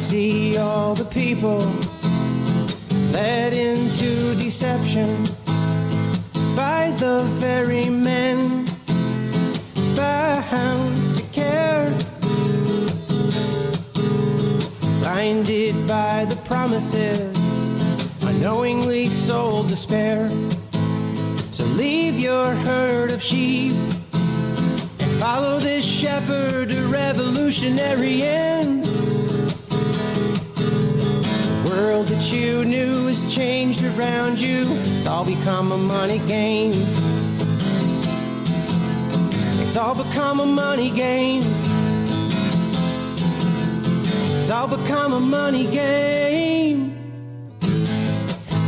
see all the people led into deception by the very men bound to care, blinded by the promises, unknowingly sold despair. So leave your herd of sheep and follow this shepherd to revolutionary ends. The world that you knew has changed around you. It's all become a money game. It's all become a money game. It's all become a money game.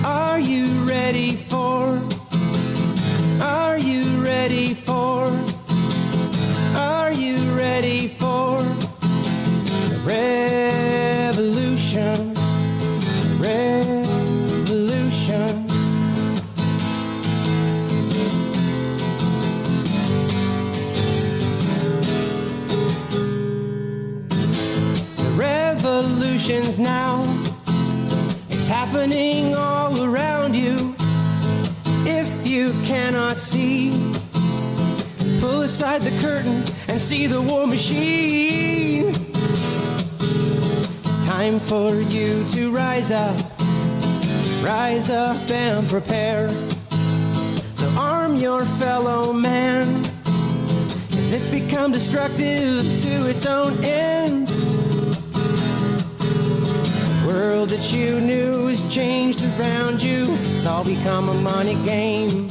Are you ready for? Are you ready for? Are you ready for the revolution? Revolution. The revolution's now. It's happening all around you. If you cannot see, pull aside the curtain and see the war machine. It's time for you to rise up and prepare. So arm your fellow man, 'cause it's become destructive to its own ends. The world that you knew has changed around you. It's all become a money game.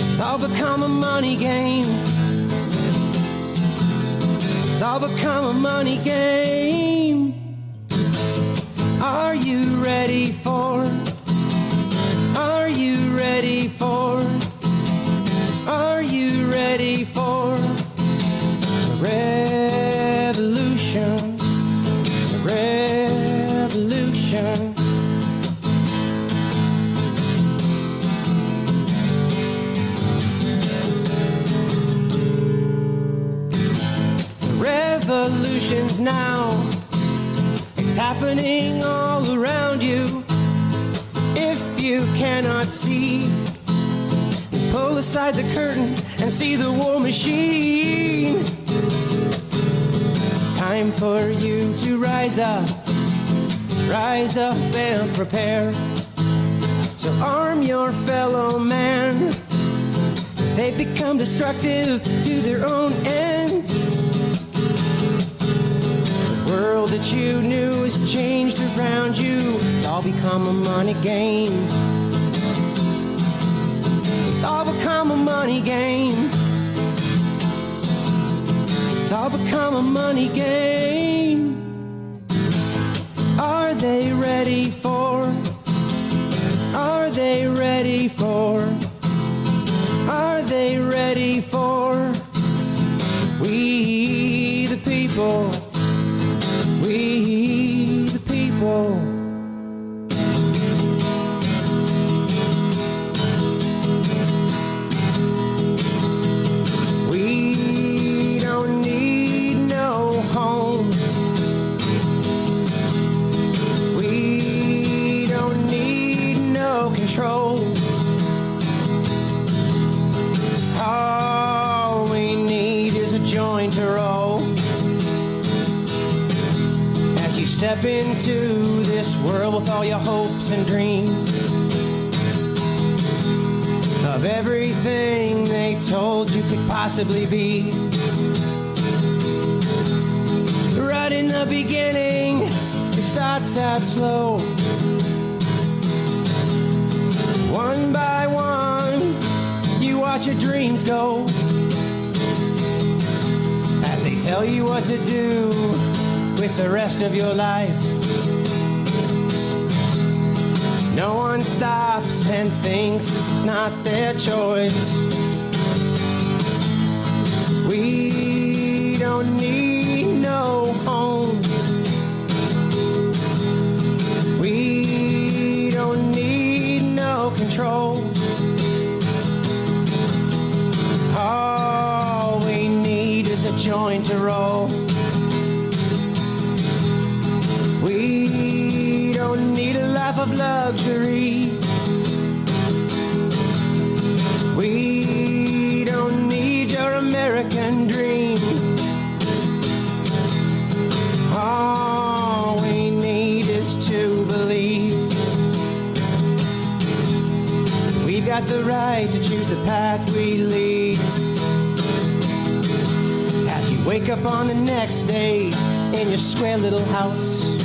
It's all become a money game. It's all become a money game. Are you ready for? Are you ready for? Are you ready for the revolution? The revolution. The revolution's now. It's happening all around you. If you cannot see, pull aside the curtain and see the war machine. It's time for you to rise up and prepare. So arm your fellow man, 'cause they become destructive to their own ends. The world that you knew has changed around you. It's all become a money game. It's all become a money game. It's all become a money game. Are they ready for? Are they ready for? Are they ready for? We the people. We the people. We don't need no home. We don't need no control. All we need is a joint to roll. As you step into this world with all your hopes and dreams of everything they told you could possibly be. Right in the beginning, it starts out slow. One by one, you watch your dreams go, as they tell you what to do with the rest of your life. No one stops and thinks it's not their choice. We don't need no home. We don't need no control. All we need is a joint to roll. American dream. All we need is to believe. We've got the right to choose the path we lead. As you wake up on the next day in your square little house,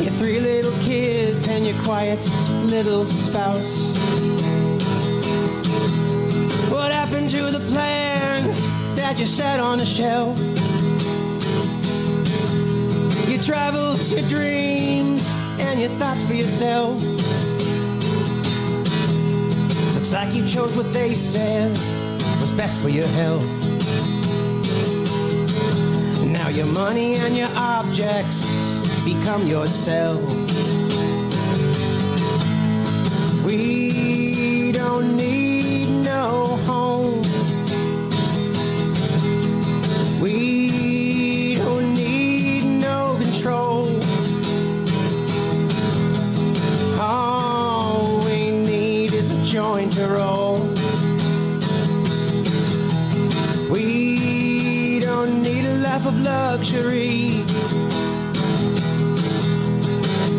your 3 little kids and your quiet little spouse. What happened to the plans that you set on a shelf? Your travels, your dreams, and your thoughts for yourself. Looks like you chose what they said was best for your health. Now your money and your objects become yourself. We don't need no home. We don't need no control. All we need is a joint to roll. We don't need a life of luxury.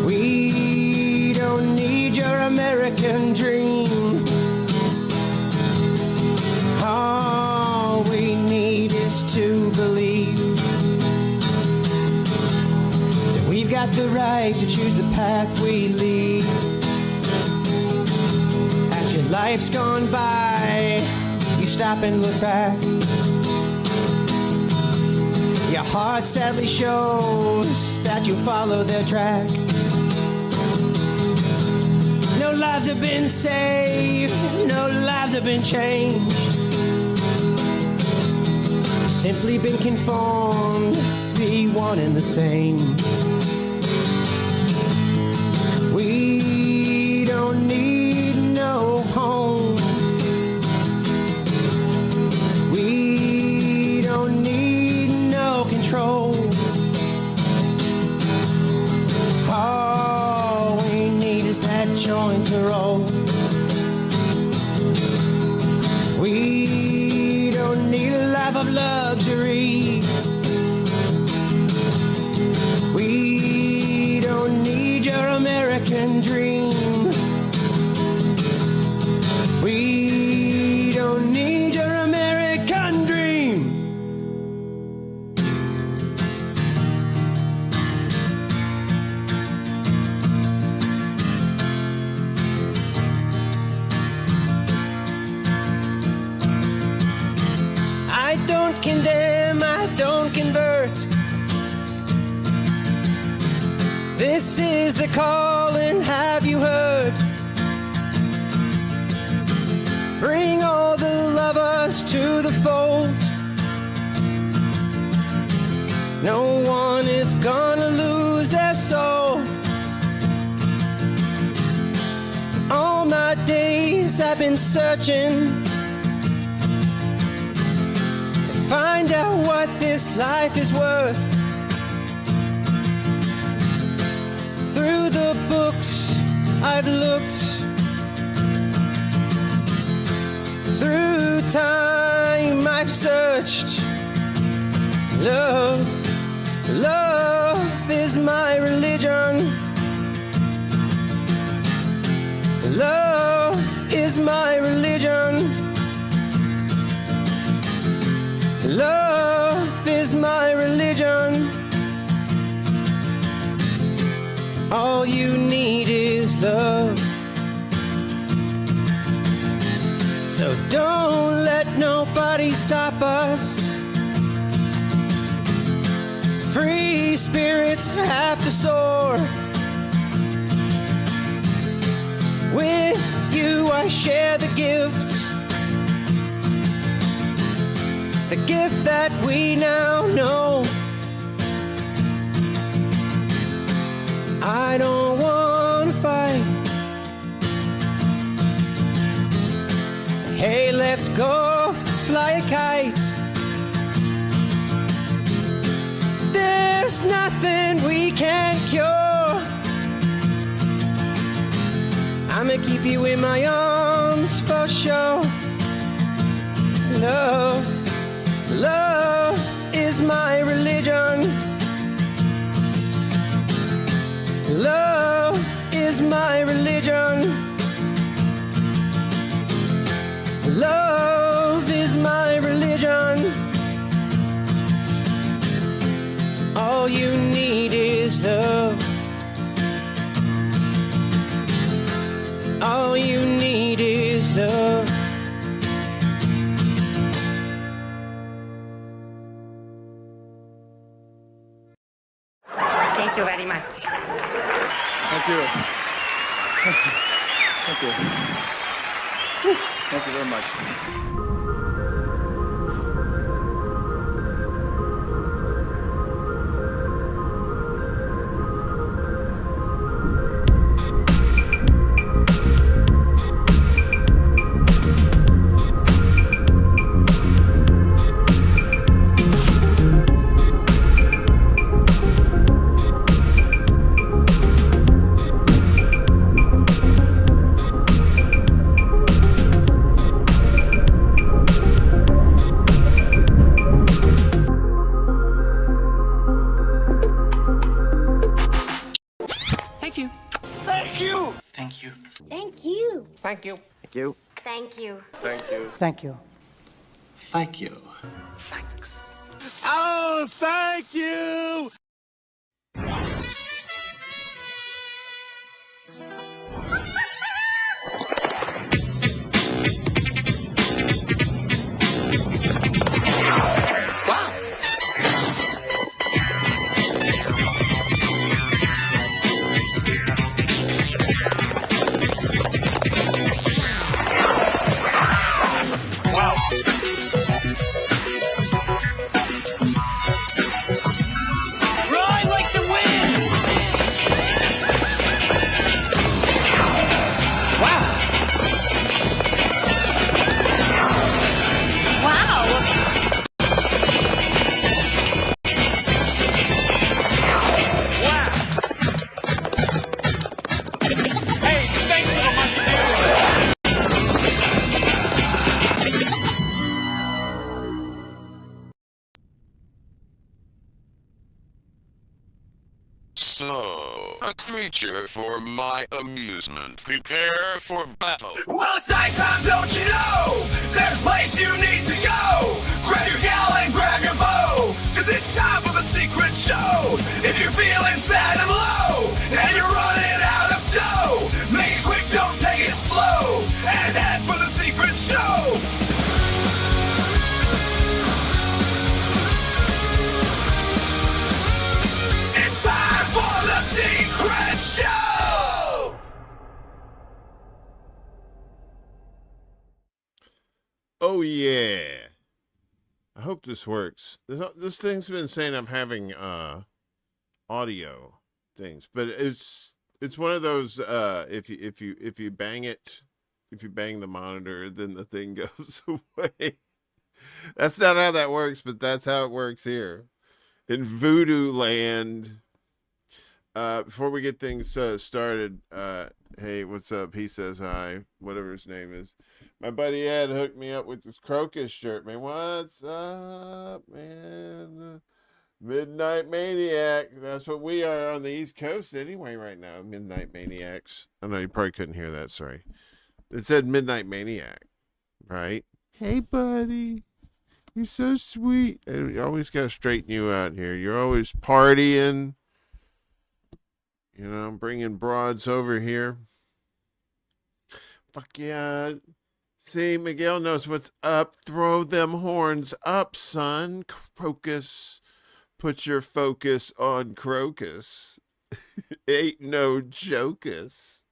We don't need your American dream. All we need is to believe that we've got the right to choose the path we lead. As your life's gone by, you stop and look back. Your heart sadly shows that you follow their track. No lives have been saved, no lives have been changed. Simply been conformed, be one and the same. We don't need no home. We don't need no control. All we need is that joint to roll. We don't need a life of luxury. We don't need your American dream. We don't need your American dream. I don't condemn, I don't convert. This is the call, and have you heard? Bring all the lovers to the fold. No one is gonna lose their soul. All my days I've been searching to find out what this life is worth. Through the books I've looked, through time I've searched. Love, love is my religion. Love is my religion. Love is my religion. All you need is love. So don't let nobody stop us. Free spirits have to soar. With you I share the gift. The gift that we now know. I don't want to fight. Hey, let's go fly a kite. There's nothing we can't cure. I'ma keep you in my arms for sure. Love is my religion. Love is my religion. Love is my religion. All you need is love. All you need is love. Thank you very much. Thank you. Thank you. Thank you very much. Thank you. Thank you. Thank you. Thank you. Thank you. Thank you. Thank you. Thank you. Thank you. Thank you. Thanks. Oh, thank you. Ride like the wind! Wow! Wow! Wow! Hey, thanks for the monkey So, a creature for my amusement. Prepare for battle. Well, it's nighttime, don't you know? There's a place you need to go. Grab your gal and grab your bow, 'cause it's time for the secret show. If you're feeling sad and low, and you're running out of dough, make it quick, don't take it slow, and head for the secret show. It's time for the secret show. Oh yeah. I hope this works. This thing's been saying I'm having audio things, but it's one of those if you bang it, if you bang the monitor, then the thing goes away. That's not how that works, but that's how it works here in Voodoo Land. Before we get things started, hey, what's up? He says hi, whatever his name is. My buddy Ed hooked me up with this Crocus shirt, man. What's up, man? Midnight Maniac. That's what we are on the East Coast anyway right now. Midnight Maniacs. I know you probably couldn't hear that, sorry. It said Midnight Maniac, right? Hey, buddy. You're so sweet. You always got to straighten you out here. You're always partying. You know, bringing broads over here. Fuck yeah. See, Miguel knows what's up. Throw them horns up, son. Crocus. Put your focus on Crocus. Ain't no jocus.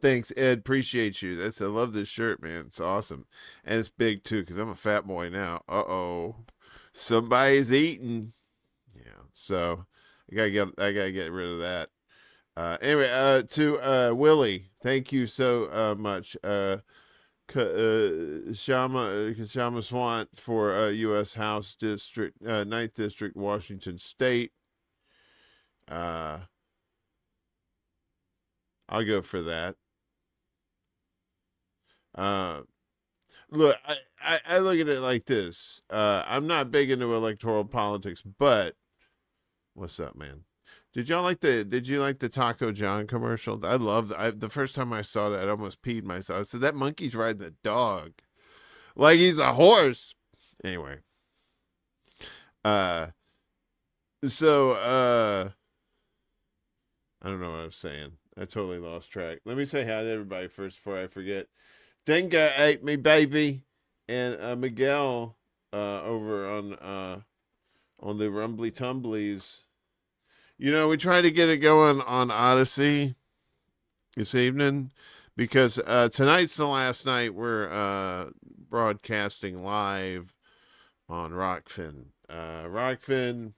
Thanks, Ed. Appreciate you. I love this shirt, man. It's awesome. And it's big, too, because I'm a fat boy now. Uh-oh. Somebody's eating. Yeah, so I gotta get rid of that. Anyway, to Willie, thank you so much. Shama Swant for U.S. House District, 9th District, Washington State. I'll go for that. Look, I look at it like this. I'm not big into electoral politics, but what's up, man? Did you like the Taco John commercial? I love the first time I saw that, I almost peed myself. I said, that monkey's riding a dog. Like he's a horse. Anyway. I don't know what I was saying. I totally lost track. Let me say hi to everybody first before I forget. Dingo ate me, baby. And Miguel over on the Rumbly Tumblies. You know, we tried to get it going on Odyssey this evening because tonight's the last night we're broadcasting live on Rockfin. Rockfin,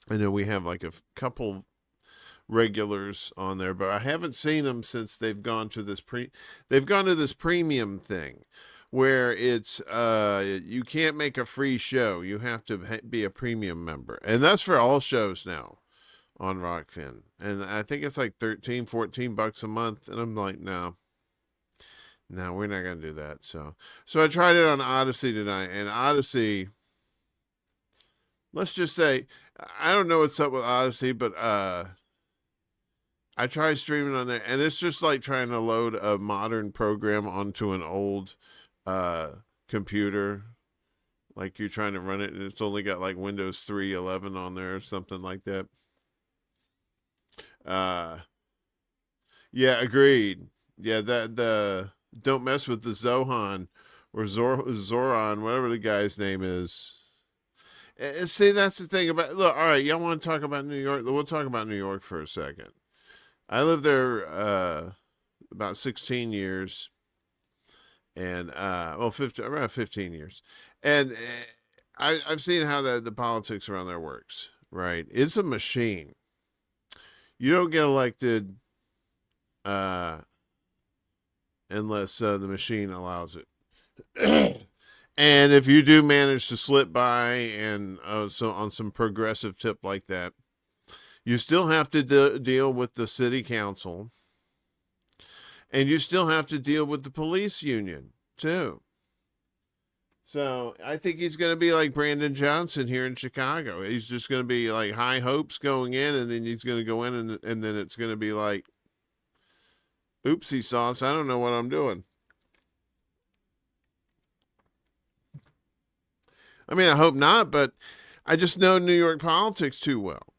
I know we have like a couple regulars on there, but I haven't seen them since they've gone to this premium thing where it's you can't make a free show. You have to be a premium member. And that's for all shows now on Rockfin. And I think it's like $13-14 a month. And I'm like, no, we're not going to do that. So I tried it on Odyssey tonight, and Odyssey, let's just say, I don't know what's up with Odyssey, but I tried streaming on there, and it's just like trying to load a modern program onto an old computer. Like you're trying to run it, and it's only got like Windows 3.11 on there or something like that. Yeah, agreed. Yeah, the don't mess with the Zohan or Zoran, whatever the guy's name is. And see, that's the thing about, look, all right, y'all want to talk about New York? We'll talk about New York for a second. I lived there about 16 years, and around 15 years, and I've seen how the politics around there works. Right, it's a machine. You don't get elected unless the machine allows it. And if you do manage to slip by, and so on some progressive tip like that, you still have to deal with the city council, and you still have to deal with the police union too. So I think he's going to be like Brandon Johnson here in Chicago. He's just going to be like high hopes going in, and then he's going to go in, and then it's going to be like, oopsie sauce, I don't know what I'm doing. I mean, I hope not, but I just know New York politics too well.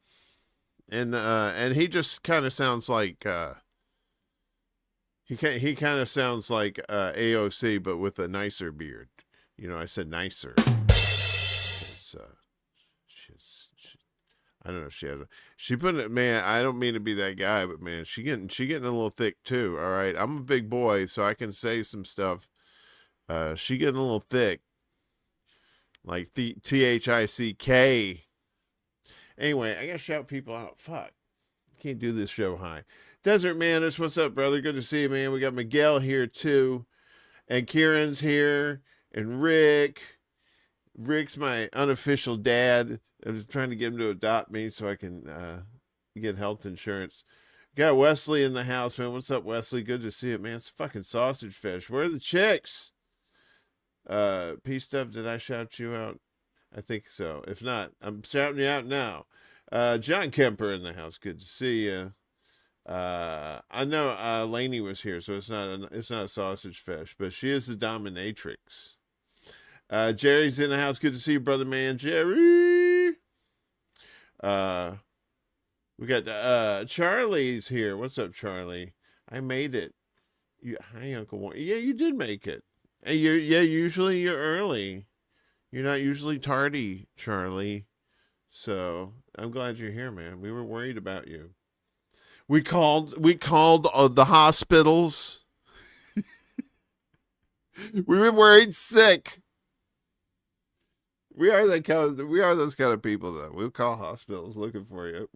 And he just kind of sounds like he kind of sounds like AOC, but with a nicer beard. You know, I said nicer. I don't know if she has she put it, man, I don't mean to be that guy, but man, she getting a little thick too. All right. I'm a big boy, so I can say some stuff. She getting a little thick. Like THICK. Anyway, I gotta shout people out. Fuck. Can't do this show high. Desert Manus, what's up, brother? Good to see you, man. We got Miguel here too. And Kieran's here. And Rick. Rick's my unofficial dad. I was trying to get him to adopt me so I can get health insurance. Got Wesley in the house, man. What's up, Wesley? Good to see you, man. It's fucking sausage fish. Where are the chicks? Peace stuff, did I shout you out? I think so. If not, I'm shouting you out now. John Kemper in the house. Good to see you. I know Lainey was here, so it's not a sausage fish, but she is the dominatrix. Jerry's in the house. Good to see you, brother man. Jerry. We got Charlie's here. What's up, Charlie? I made it. Hi, Uncle Warren. Yeah, you did make it. Hey, usually you're early. You're not usually tardy, Charlie. So I'm glad you're here, man. We were worried about you. We called the hospitals. We were worried sick. We are those kind of people, though. We'll call hospitals looking for you.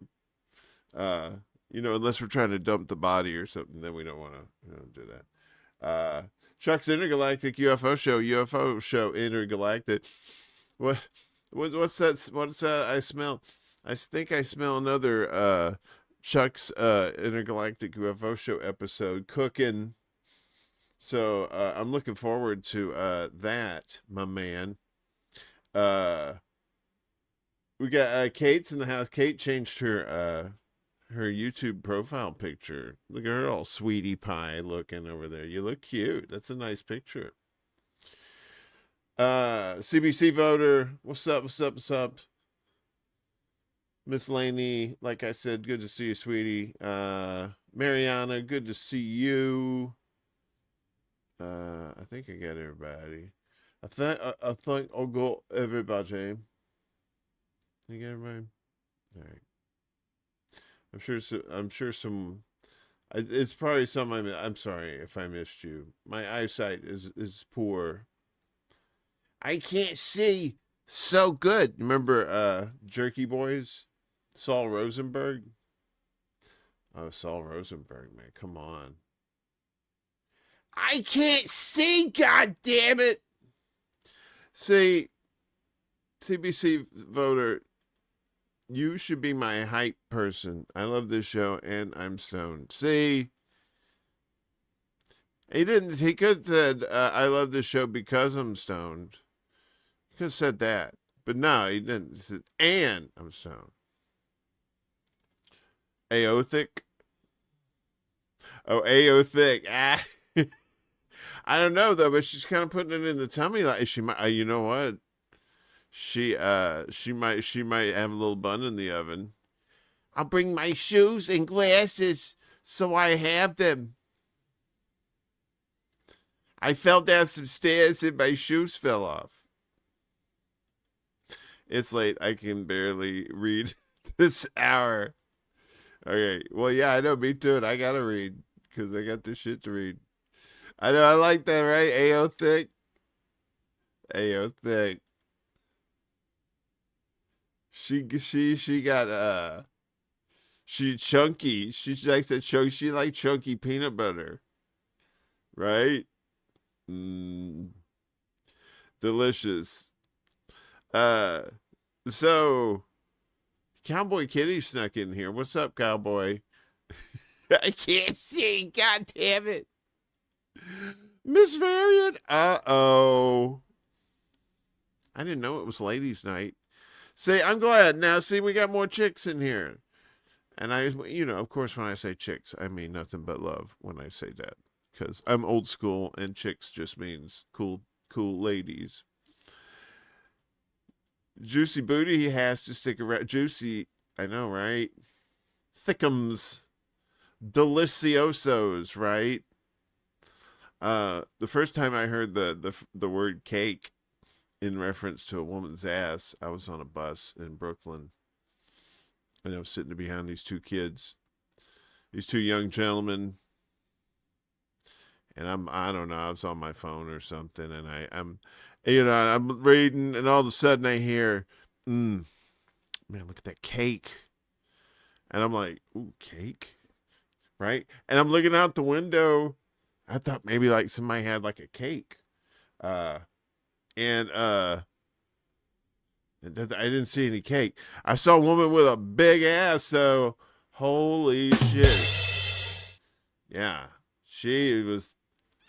Unless we're trying to dump the body or something, then we don't want to do that. Chuck's Intergalactic UFO show Intergalactic. What's that? What's that? I smell. I think I smell another Chuck's Intergalactic UFO show episode cooking. So I'm looking forward to that, my man. We got Kate's in the house. Kate changed her YouTube profile picture. Look at her all sweetie pie looking over there. You look cute. That's a nice picture. CBC voter, what's up? Miss Laney, like I said, good to see you, sweetie. Mariana, good to see you. I think I got everybody. I think I'll go everybody. You got everybody? All right. I'm sure some. It's probably some. I'm sorry if I missed you. My eyesight is poor. I can't see so good. Remember Jerky Boys? Saul Rosenberg? Oh, Saul Rosenberg, man. Come on. I can't see, god damn it. See, CBC voter, you should be my hype person. I love this show and I'm stoned. See? He could have said, I love this show because I'm stoned. He could have said that. But no, he didn't. He said, and I'm stoned. Aothic. Oh, Aothic. Ah. I don't know though, but she's kind of putting it in the tummy. Like she might, you know what? She might have a little bun in the oven. I'll bring my shoes and glasses so I have them. I fell down some stairs and my shoes fell off. It's late. I can barely read this hour. Okay. Well, yeah, I know. Me too. And I gotta read because I got this shit to read. I know. I like that, right? AO thick. AO thick. She got she chunky. She likes that chunky. She like chunky peanut butter, right? Delicious. So Cowboy Kitty snuck in here. What's up, Cowboy? I can't see. God damn it. Miss Varian. Uh-oh. I didn't know it was ladies' night. See, I'm glad. Now, see, we got more chicks in here. And of course, when I say chicks, I mean nothing but love when I say that. Because I'm old school and chicks just means cool ladies. Juicy Booty, he has to stick around. Juicy, I know, right? Thickums. Deliciosos, right? The first time I heard the word cake in reference to a woman's ass, I was on a bus in Brooklyn. And I was sitting behind these two kids, these two young gentlemen. And I don't know, I was on my phone or something. And I'm reading, and all of a sudden I hear, man, look at that cake. And I'm like, ooh, cake? Right? And I'm looking out the window. I thought maybe like somebody had like a cake. And I didn't see any cake. I saw a woman with a big ass, so holy shit. Yeah, she was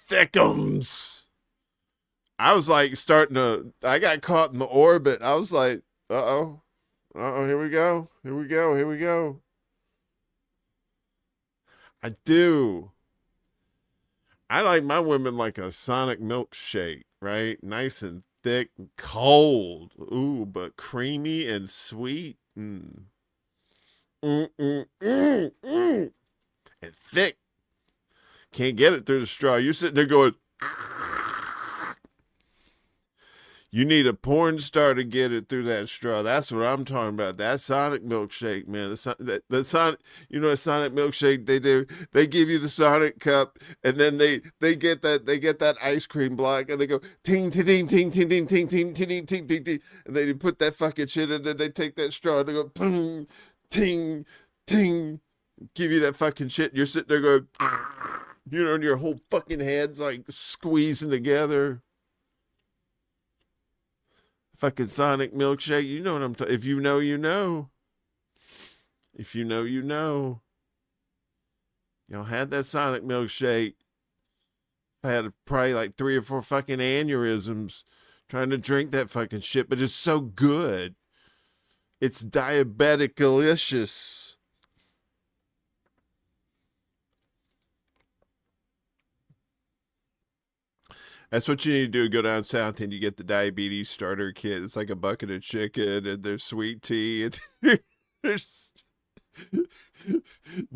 thickums. I was like I got caught in the orbit. I was like, uh-oh, here we go. I do. I like my women like a Sonic milkshake, right? Nice and thick and cold. Ooh, but creamy and sweet. And thick. Can't get it through the straw. You're sitting there going, you need a porn star to get it through that straw. That's what I'm talking about. That Sonic milkshake, man. The Sonic, a Sonic milkshake they do. They give you the Sonic cup, and then they get that ice cream block, and they go ting ting ting ting ting ting ting ting ting ting ting ting, and they put that fucking shit, and then they take that straw, and they go ting ting ting, give you that fucking shit. And you're sitting there going, and your whole fucking head's like squeezing together. Fucking Sonic milkshake. You know what I'm talking. If you know, you know. If you know, you know. Y'all had that Sonic milkshake. I had probably like 3 or 4 fucking aneurysms trying to drink that fucking shit, but it's so good. It's diabetic-alicious. That's what you need to do. Go down south and you get the diabetes starter kit. It's like a bucket of chicken and there's sweet tea and there's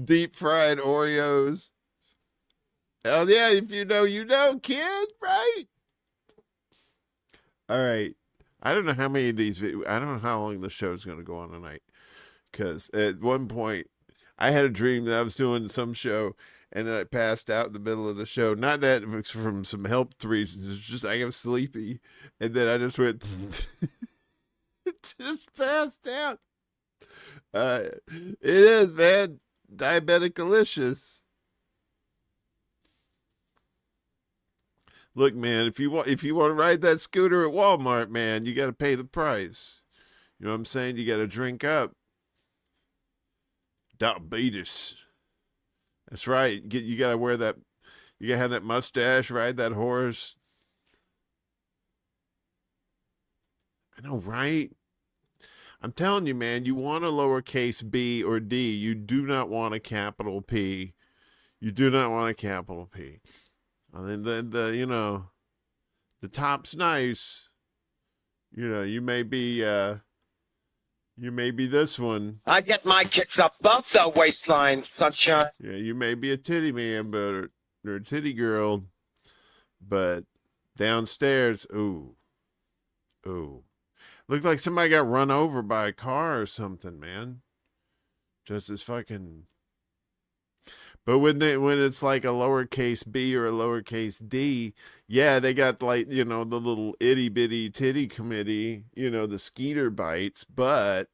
deep fried Oreos. Hell yeah, if you know, kid, right? All right. I don't know how many of these, I don't know how long the show is going to go on tonight. Because at one point, I had a dream that I was doing some show and then I passed out in the middle of the show. Not that it was from some health reasons. It's just I was sleepy. And then I just went, just passed out. It is, man. Diabetic-alicious. Look, man, if you want to ride that scooter at Walmart, man, you got to pay the price. You know what I'm saying? You got to drink up. Diabetes. That's right. You got to wear that. You got to have that mustache, ride that horse. I know, right? I'm telling you, man, you want a lowercase b or d. You do not want a capital P. You do not want a capital P. And then the top's nice. You may be this one. I get my kicks above the waistline, sunshine. Yeah, you may be a titty man, or a titty girl, but downstairs, ooh. Looked like somebody got run over by a car or something, man. Just as fucking. But when it's like a lowercase b or a lowercase d, yeah, they got like, the little itty bitty titty committee, the skeeter bites, but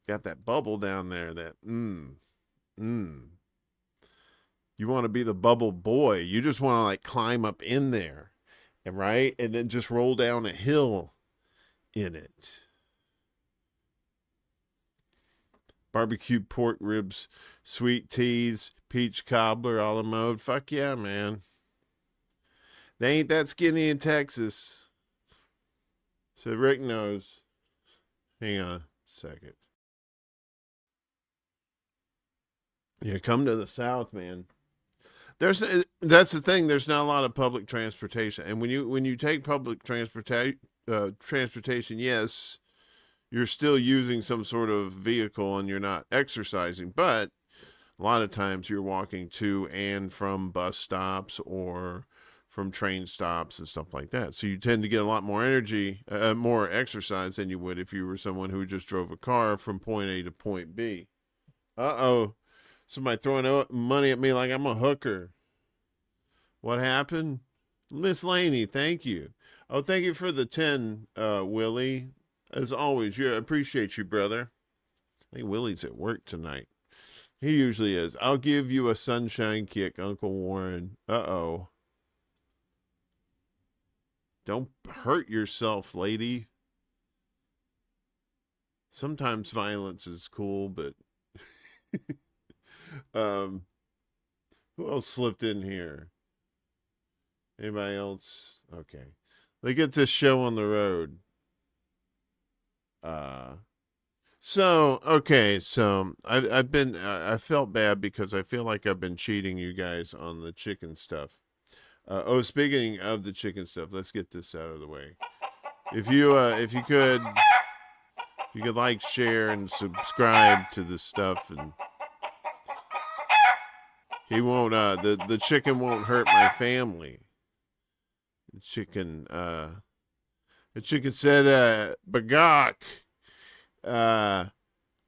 got that bubble down there that, You want to be the bubble boy. You just want to like climb up in there, and right? And then just roll down a hill in it. Barbecued pork ribs, sweet teas, peach cobbler, a la mode. Fuck yeah, man. They ain't that skinny in Texas. So Rick knows. Hang on a second. Yeah, come to the South, man. That's the thing. There's not a lot of public transportation, and when you take public transportation, yes, you're still using some sort of vehicle and you're not exercising, but a lot of times you're walking to and from bus stops or from train stops and stuff like that. So you tend to get a lot more energy, more exercise than you would if you were someone who just drove a car from point A to point B. Uh-oh. Somebody throwing money at me like I'm a hooker. What happened? Miss Laney, thank you. Oh, thank you for the 10, Willie. As always, I appreciate you, brother. I think Willie's at work tonight. He usually is. I'll give you a sunshine kick, Uncle Warren. Uh-oh. Don't hurt yourself, lady. Sometimes violence is cool, but... who else slipped in here? Anybody else? Okay. Let's get this show on the road. So I felt bad because I feel like I've been cheating you guys on the chicken stuff. Speaking of the chicken stuff, let's get this out of the way. If you could like, share, and subscribe to this stuff, and he won't, the chicken won't hurt my family. The chicken said, Bagok,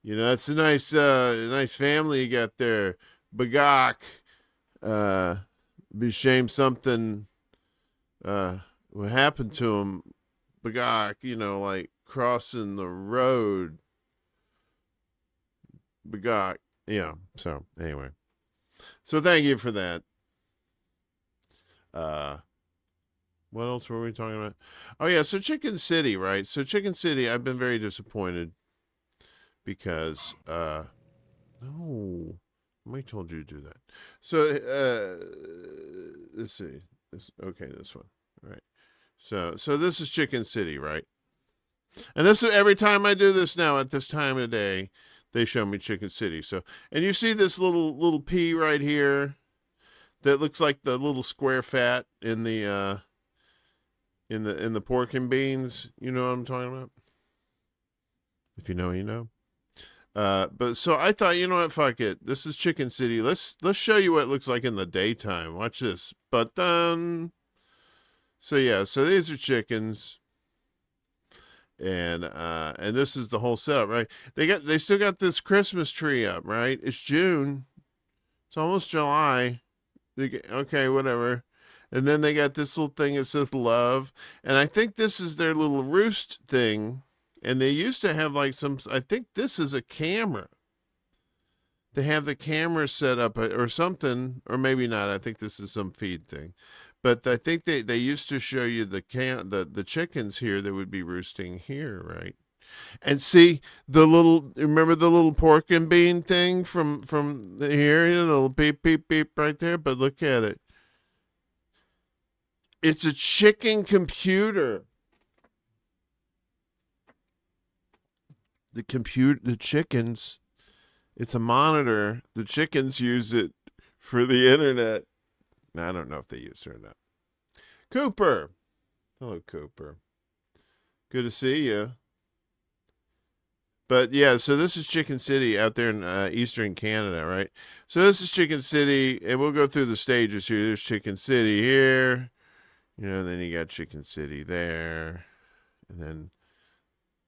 that's a nice family you got there. Bagok, be shame something, what happened to him. Bagok, like crossing the road. Bagok, yeah. So anyway, so thank you for that. What else were we talking about? Oh, yeah, so Chicken City, right? So Chicken City, I've been very disappointed because, no, I told you to do that. So, let's see. This one. All right. So this is Chicken City, right? And this is every time I do this now at this time of day, they show me Chicken City. So, and you see this little P right here that looks like the little square fat in the pork and beans. You know what I'm talking about? If you know, you know. But so I thought, you know what, fuck it. This is Chicken City. Let's show you what it looks like in the daytime. Watch this. But then, so yeah, so these are chickens, and this is the whole setup, right? They still got this Christmas tree up, right? It's June. It's almost July. Okay, whatever. And then they got this little thing that says love, and I think this is their little roost thing. And they used to have like I think this is a camera. They have the camera set up or something, or maybe not. I think this is some feed thing. But I think they used to show you the chickens here that would be roosting here, right? And see remember the little pork and bean thing from here, the little beep, beep, beep right there? But look at it. It's a chicken computer. The chickens, it's a monitor. The chickens use it for the internet. Now, I don't know if they use it or not. Cooper. Hello, Cooper. Good to see you. But yeah, so this is Chicken City out there in eastern Canada, right? So this is Chicken City, and we'll go through the stages here. There's Chicken City here. You know, then you got Chicken City there. And then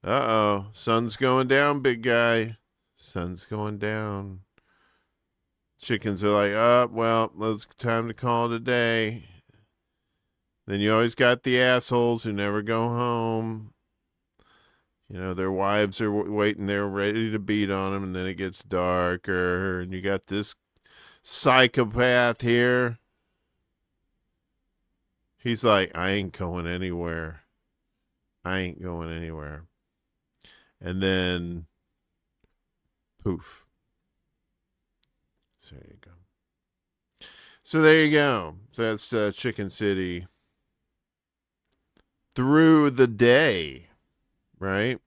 uh-oh, sun's going down, big guy. Sun's going down. Chickens are like, oh, well, it's time to call it a day. Then you always got the assholes who never go home. You know, their wives are waiting there ready to beat on them, and then it gets darker, and you got this psychopath here. He's like, I ain't going anywhere. I ain't going anywhere. And then, poof. So there you go. So there you go. So that's Chicken City through the day, right?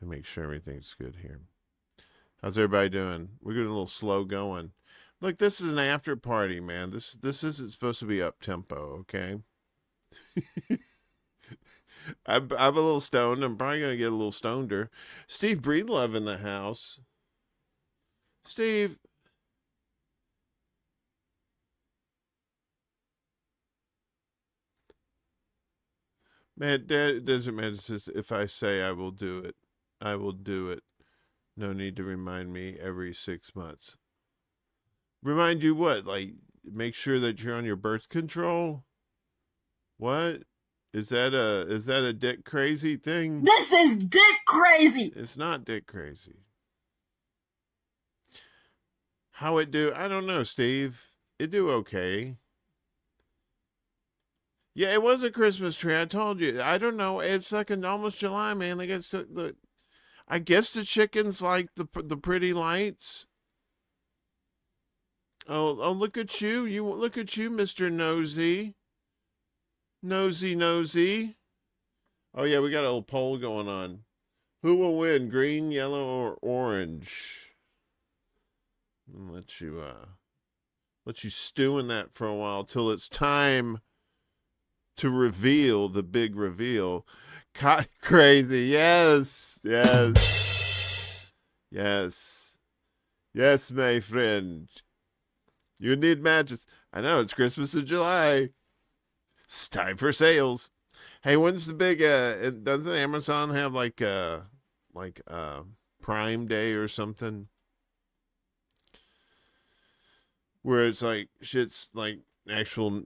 Let me make sure everything's good here. How's everybody doing? We're getting a little slow going. Look, this is an after party, man. This isn't supposed to be up tempo, okay? I'm a little stoned. I'm probably going to get a little stoneder. Steve Breedlove in the house. Steve. Man, Dad, it doesn't matter. It says, if I say I will do it, I will do it. No need to remind me every 6 months. Remind you what? Like, make sure that you're on your birth control? What? Is that a dick crazy thing? This is dick crazy. It's not dick crazy. How it do? I don't know, Steve. It do okay. Yeah, it was a Christmas tree. I told you. I don't know. It's fucking almost July, man. They got so look. I guess the chickens like the pretty lights. Oh, look at you. Look at you, Mr. Nosy. Nosy. Oh, yeah, we got a little poll going on. Who will win, green, yellow, or orange? I'll let you stew in that for a while till it's time to reveal the big reveal. Crazy. Yes, my friend. You need matches. I know, it's Christmas in July. It's time for sales. Hey, when's the big doesn't Amazon have like Prime Day or something? Where it's like shit's like actual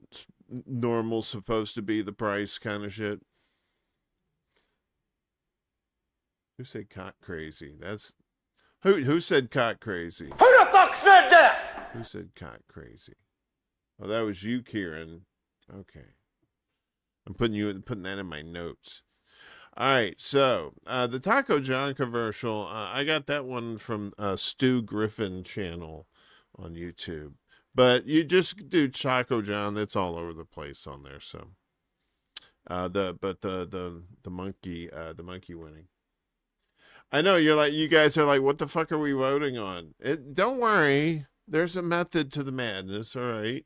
normal supposed to be the price kind of shit. Who said cock crazy? That's who said cock crazy? Who the fuck said that? Who said cock crazy? Oh, that was you, Kieran. Okay. I'm putting that in my notes. All right, so the Taco John commercial, I got that one from Stu Griffin channel. on YouTube. But you just do Chaco John. That's all over the place on there. So, the monkey winning. I know you guys are like, what the fuck are we voting on? Don't worry. There's a method to the madness. All right.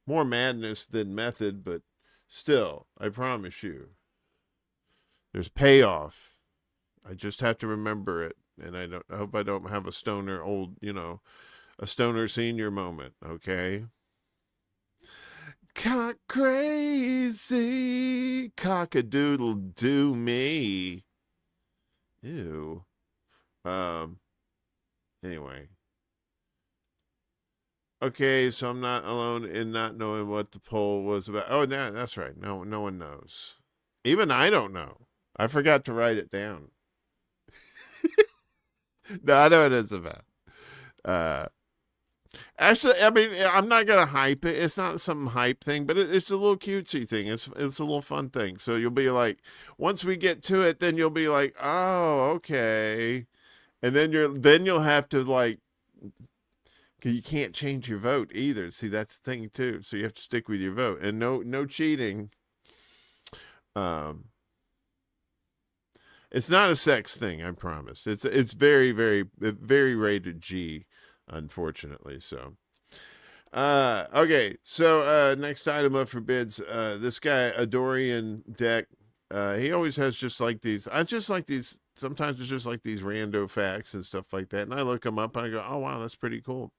More madness than method, but still, I promise you, there's payoff. I just have to remember it. And I hope I don't have a stoner a stoner senior moment, okay? Cock crazy, cock-a-doodle do me. Ew. Anyway. Okay, so I'm not alone in not knowing what the poll was about. Oh, no, that's right. No one knows. Even I don't know. I forgot to write it down. No, I know what it's about. Actually, I mean, I'm not gonna hype it. It's not some hype thing, but it's a little cutesy thing. It's a little fun thing. So you'll be like, once we get to it, then you'll be like, oh, okay, and then you'll have to like, cause you can't change your vote either. See, that's the thing too. So you have to stick with your vote, and no cheating. It's not a sex thing, I promise. It's very, very, very rated G, unfortunately. So, okay. So, next item up for bids. This guy, Adorian Deck, he always has just like these. I just like these. Sometimes it's just like these rando facts and stuff like that. And I look them up and I go, oh, wow, that's pretty cool.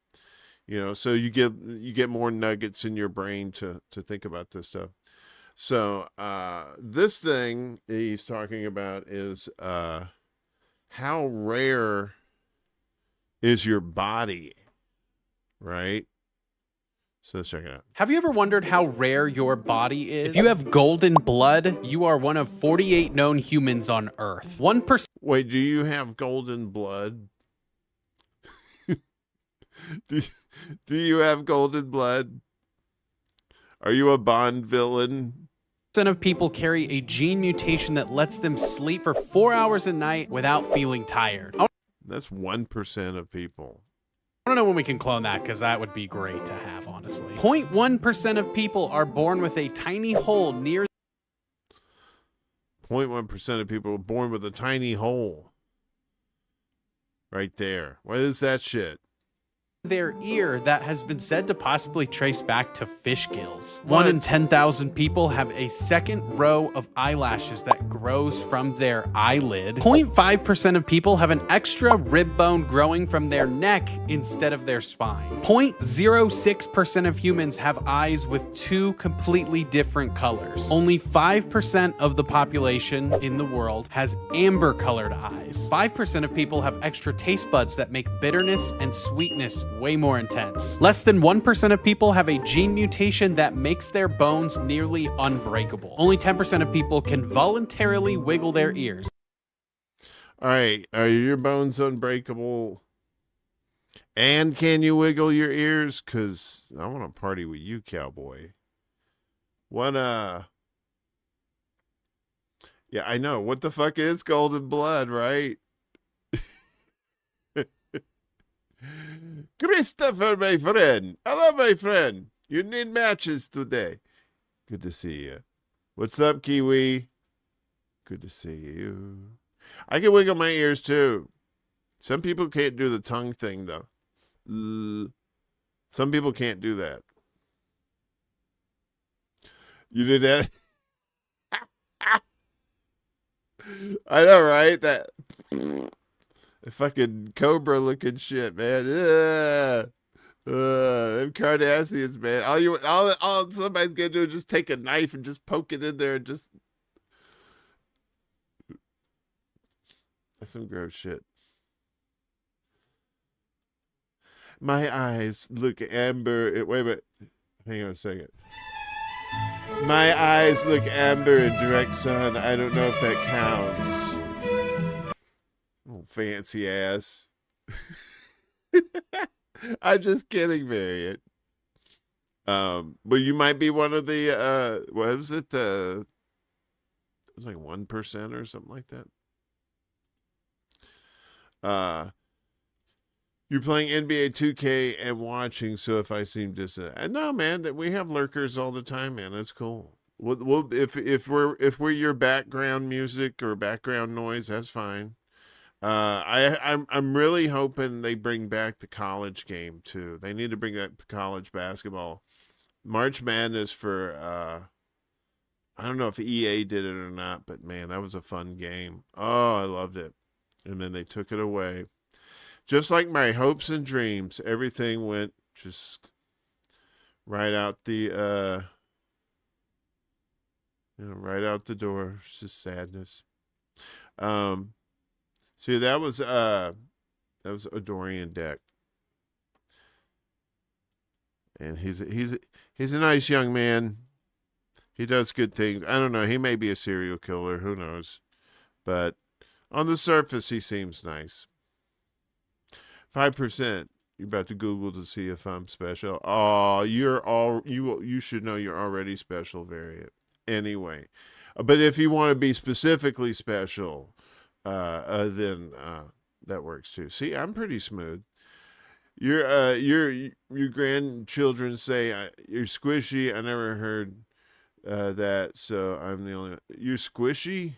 So you get more nuggets in your brain to think about this stuff. So, this thing he's talking about is, how rare is your body, right? So let's check it out. Have you ever wondered how rare your body is? If you have golden blood, you are one of 48 known humans on Earth. 1%. Wait, do you have golden blood? do you have golden blood? Are you a Bond villain? Of people carry a gene mutation that lets them sleep for 4 hours a night without feeling tired. That's 1% of people. I don't know when we can clone that, because that would be great to have, honestly. 0.1% of people are born with a tiny hole near 0.1% of people are born with a tiny hole. Right there. What is that shit? their ear that has been said to possibly trace back to fish gills. What? 1 in 10,000 people have a second row of eyelashes that grows from their eyelid. 0.5% of people have an extra rib bone growing from their neck instead of their spine. 0.06% of humans have eyes with two completely different colors. Only 5% of the population in the world has amber colored eyes. 5% of people have extra taste buds that make bitterness and sweetness way more intense. Less than 1% of people have a gene mutation that makes their bones nearly unbreakable. Only 10% of people can voluntarily wiggle their ears. All right, are your bones unbreakable? And can you wiggle your ears? Because I want to party with you, cowboy. What, yeah, I know. What the fuck is golden blood, right? Christopher, my friend. Hello, my friend. You need matches today. Good to see you. What's up, Kiwi? Good to see you. I can wiggle my ears, too. Some people can't do the tongue thing, though. Some people can't do that. You did that? I know, right? That fucking cobra looking shit, man. Them Kardashians, man. All somebody's gonna do is just take a knife and just poke it in there and just. That's some gross shit. My eyes look amber. Wait a minute. Hang on a second. My eyes look amber in direct sun. I don't know if that counts. Oh, fancy ass. I'm just kidding, Marion. But you might be one of the, what was it? It was like 1% or something like that. You're playing NBA 2K and watching, so if I seem distant, no, man, that we have lurkers all the time, man. That's cool. We'll if we're your background music or background noise, that's fine. I'm really hoping they bring back the college game too. They need to bring back college basketball. March Madness for I don't know if EA did it or not, but man, that was a fun game. Oh, I loved it. And then they took it away. Just like my hopes and dreams, everything went just right out the right out the door. It's just sadness. See, that was a Dorian deck. And he's a nice young man. He does good things. I don't know, he may be a serial killer, who knows. But on the surface he seems nice. 5%. You're about to Google to see if I'm special. Oh, you should know you're already special, Variant. Anyway, but if you want to be specifically special, then that works too. See, I'm pretty smooth. Your grandchildren say you're squishy. I never heard that, so I'm the only. You're squishy.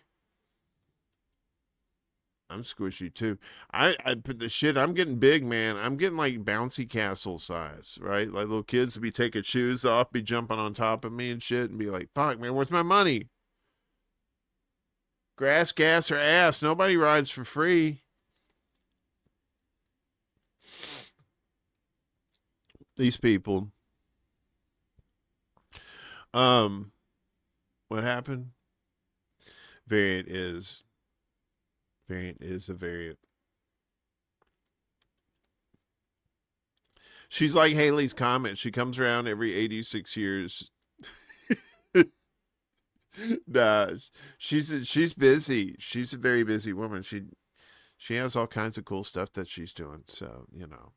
I'm squishy too. I put the shit. I'm getting big, man. I'm getting like bouncy castle size, right? Like little kids would be taking shoes off, be jumping on top of me and shit, and be like, "Fuck, man, where's my money? Grass, gas, or ass? Nobody rides for free." These people. What happened? Variant is a variant. She's like Haley's Comet. She comes around every 86 years. Nah, she's busy. She's a very busy woman. She has all kinds of cool stuff that she's doing. So, you know,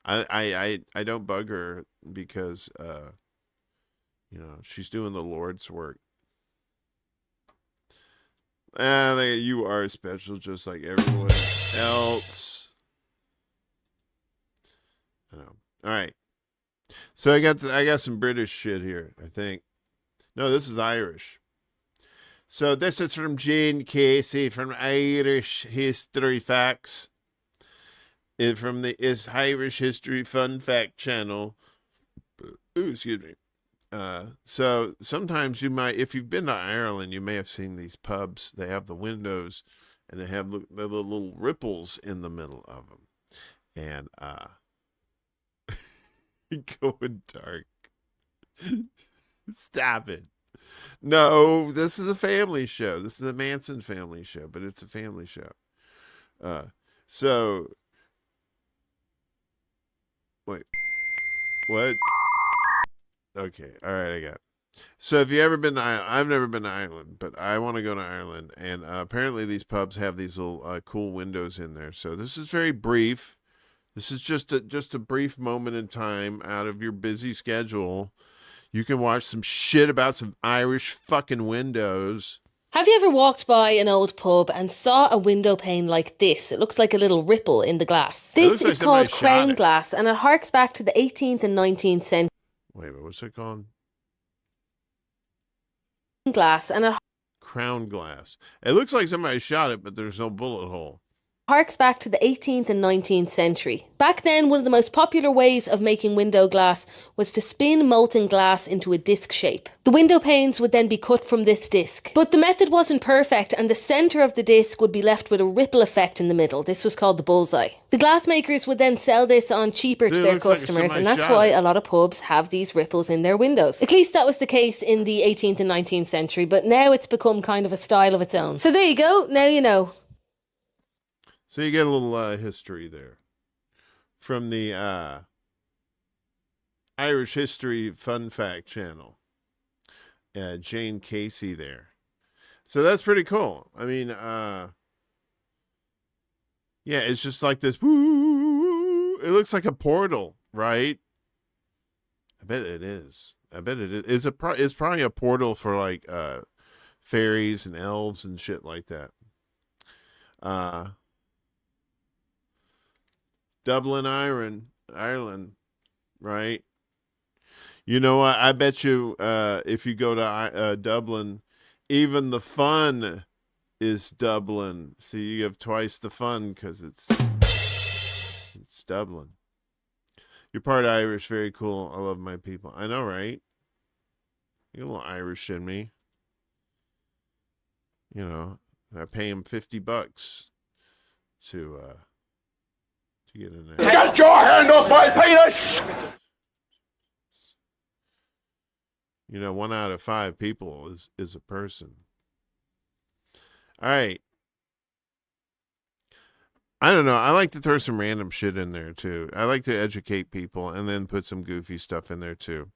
I don't bug her because you know, she's doing the Lord's work. You are special just like everyone else. I know. All right. So I got some British shit here, I think. No, this is Irish. So this is from Jane Casey from Irish History Facts. From the Irish History Fun Fact channel. Ooh, excuse me. So sometimes you might, if you've been to Ireland, you may have seen these pubs. They have the windows and they have the little ripples in the middle of them. And, going dark. Stop it. No, this is a family show. This is a Manson family show, but it's a family show. So, wait, what? Okay, all right, I got it. So if you ever been to Ireland, I've never been to Ireland, but I want to go to Ireland, and apparently these pubs have these little cool windows in there. So this is very brief. This is just a brief moment in time out of your busy schedule. You can watch some shit about some Irish fucking windows. Have you ever walked by an old pub and saw a window pane like this? It looks like a little ripple in the glass. This is called crown glass, and it harks back to the 18th and 19th century. Wait, what's it called? Glass, and it crown glass. It looks like somebody shot it, but there's no bullet hole. Harks back to the 18th and 19th century. Back then, one of the most popular ways of making window glass was to spin molten glass into a disc shape. The window panes would then be cut from this disc. But the method wasn't perfect, and the centre of the disc would be left with a ripple effect in the middle. This was called the bullseye. The glass makers would then sell this on cheaper to their customers, and that's why a lot of pubs have these ripples in their windows. At least that was the case in the 18th and 19th century, but now it's become kind of a style of its own. So there you go, now you know. So you get a little history there from the Irish History Fun Fact channel. Jane Casey there. So that's pretty cool. I mean, yeah, it's just like this. Woo, it looks like a portal, right? I bet it is. I bet it is. It's probably a portal for like fairies and elves and shit like that. Dublin, Ireland, right? You know what? I bet you if you go to Dublin, even the fun is Dublin. So you have twice the fun because it's Dublin. You're part Irish. Very cool. I love my people. I know, right? You're a little Irish in me. You know, I pay him $50 to get in there. Get your hand off my penis! You know, 1 out of 5 people is a person. All right. I don't know. I like to throw some random shit in there too. I like to educate people and then put some goofy stuff in there too.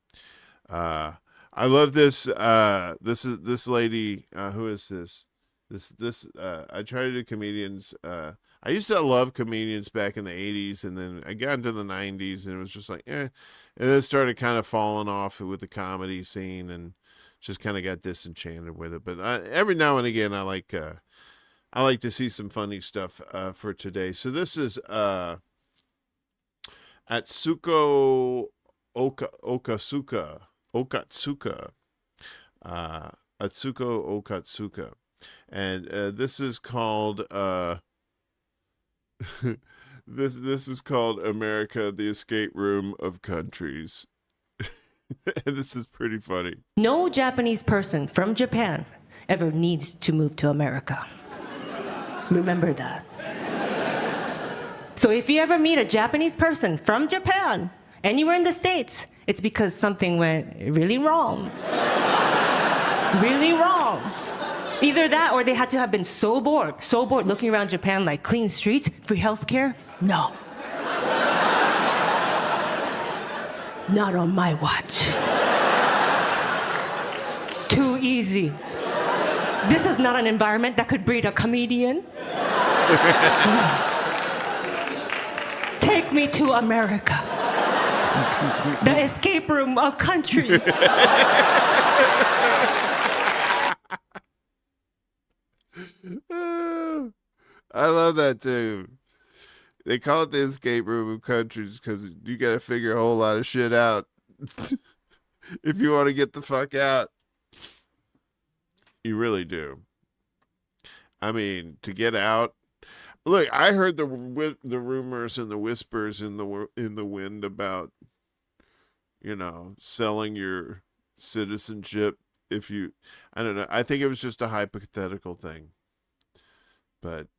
I love this. This lady. Who is this? I try to do comedians. I used to love comedians back in the 80s, and then I got into the 90s, and it was just like, eh. And then it started kind of falling off with the comedy scene, and just kind of got disenchanted with it. But every now and again, I like to see some funny stuff for today. So this is Atsuko Okatsuka. Atsuko Okatsuka. And this is called this is called America, the Escape Room of Countries. And this is pretty funny. No Japanese person from Japan ever needs to move to America. Remember that. So if you ever meet a Japanese person from Japan anywhere in the States, it's because something went really wrong. Really wrong. Either that or they had to have been so bored looking around Japan like clean streets, free healthcare. No. Not on my watch. Too easy. This is not an environment that could breed a comedian. Take me to America. The escape room of countries. I love that too. They call it the escape room of countries because you got to figure a whole lot of shit out if you want to get the fuck out. You really do. I mean, to get out. Look, I heard the rumors and the whispers in the wind about, you know, selling your citizenship if you. I don't know. I think it was just a hypothetical thing. But,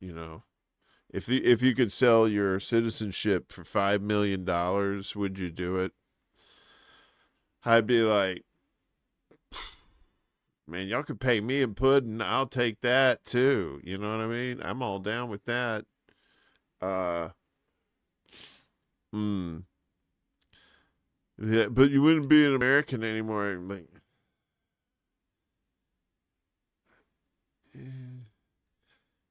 you know, if you could sell your citizenship for $5 million, would you do it? I'd be like, man, y'all could pay me in pudding. I'll take that too. You know what I mean? I'm all down with that. Yeah, but you wouldn't be an American anymore. Like,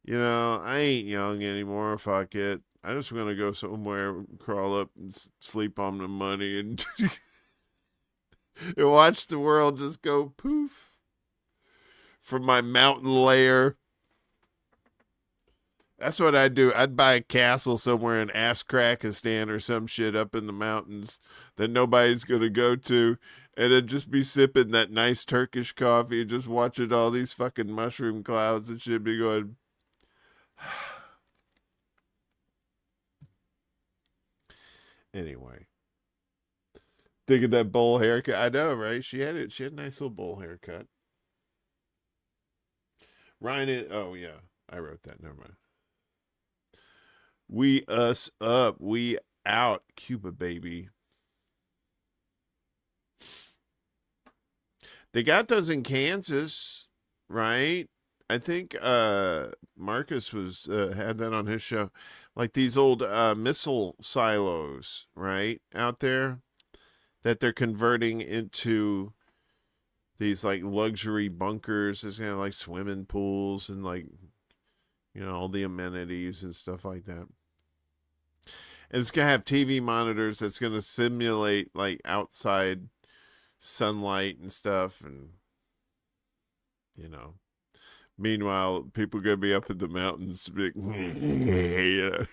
you know, I ain't young anymore. Fuck it. I just want to go somewhere, crawl up and sleep on the money and, and watch the world just go poof from my mountain lair. That's what I'd do. I'd buy a castle somewhere in Askrakistan or some shit up in the mountains that nobody's going to go to. And I'd just be sipping that nice Turkish coffee and just watching all these fucking mushroom clouds and shit be going. Anyway. Think of that bowl haircut. I know, right? She had a nice little bowl haircut. Ryan, oh yeah. I wrote that. Never mind. We us up. We out. Cuba, baby. They got those in Kansas, right? I think Marcus was had that on his show. Like these old missile silos, right? Out there that they're converting into these like luxury bunkers. There's kind of like swimming pools and like, you know, all the amenities and stuff like that. And it's going to have TV monitors that's going to simulate like outside sunlight and stuff. And, you know, meanwhile, people are going to be up in the mountains. You know.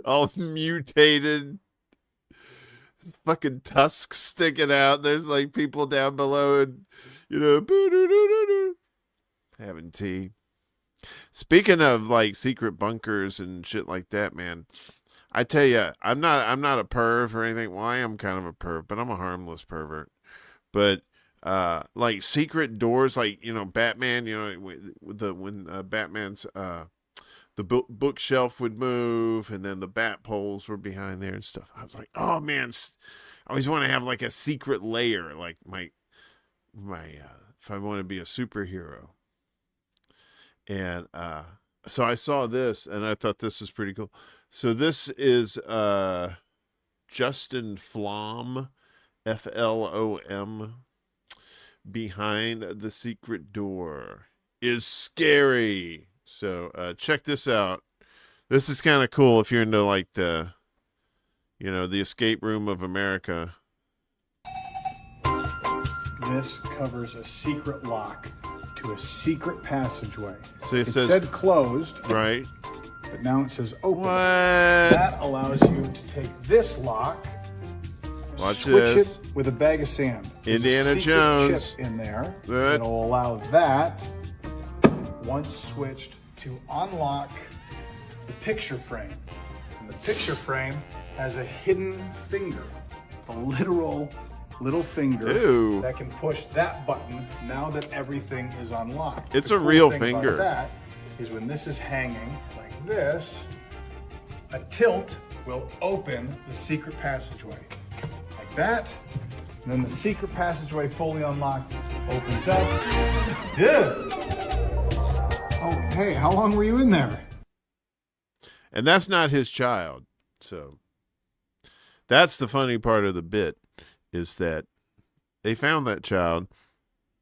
all mutated. Fucking tusks sticking out. There's like people down below and, you know, having tea. Speaking of like secret bunkers and shit like that, man, I tell you, I'm not a perv or anything. Well, I am kind of a perv, but I'm a harmless pervert. But like secret doors, like, you know, Batman, you know, when Batman's the bookshelf would move, and then the bat poles were behind there and stuff. I was like, oh man, I always want to have like a secret layer, like my if I want to be a superhero. And so I saw this, and I thought this was pretty cool. So this is Justin Flom, FLOM, behind the secret door is scary. So check this out. This is kind of cool if you're into like the, you know, the escape room of America. This covers a secret lock to a secret passageway. So it said closed, right? But now it says open. What? That allows you to take this lock, Watch switch this. it with a bag of sand. There's Indiana a secret Jones. chip in there. Good. It'll allow that, once switched, to unlock the picture frame. And the picture frame has a hidden finger, a literal little finger Ew. that can push that button now that everything is unlocked. It's The a cool real thing about finger. that is when this is hanging like this, a tilt will open the secret passageway. Like that. And then the secret passageway fully unlocked opens up. Yeah. Oh, hey, how long were you in there? And that's not his child. So that's the funny part of the bit, is that they found that child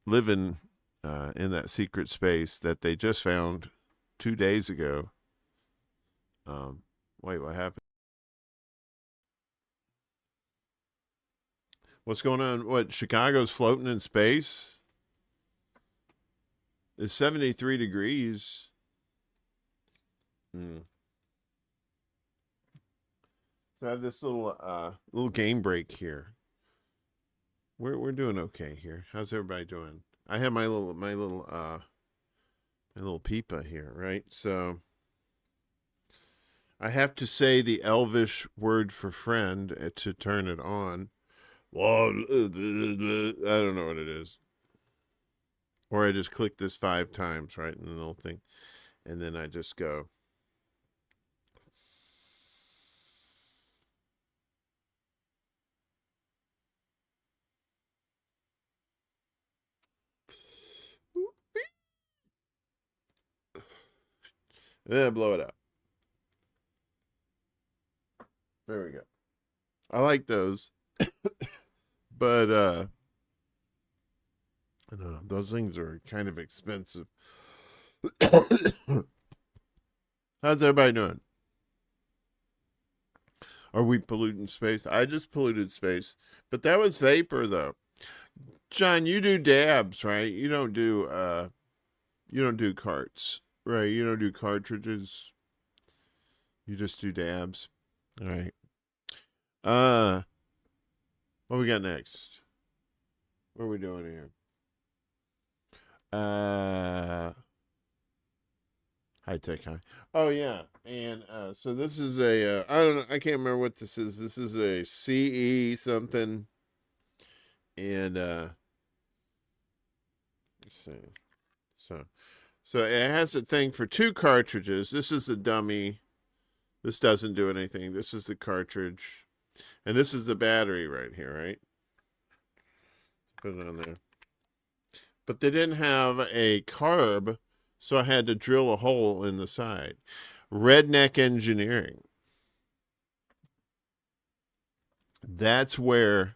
living in that secret space that they just found 2 days ago. Wait, what happened? What's going on? What, Chicago's floating in space? It's 73 degrees. So I have this little game break here. We're doing okay here. How's everybody doing? I have my little peepa here, right? So I have to say the Elvish word for friend to turn it on. Well, I don't know what it is. Or I just click this 5 times, right, in the little thing, and then I just go. And then I blow it out. There we go. I like those. But I don't know, those things are kind of expensive. How's everybody doing? Are we polluting space? I just polluted space, but that was vapor though. John, you do dabs, right? You don't do carts, right? You don't do cartridges. You just do dabs. All right. What we got next? What are we doing here? High tech high. Oh yeah. And so this is a I don't know, I can't remember what this is. This is a CE something. And let's see. So it has a thing for 2 cartridges. This is a dummy. This doesn't do anything. This is the cartridge. And this is the battery right here, right? Put it on there. But they didn't have a carb, so I had to drill a hole in the side. Redneck engineering. That's where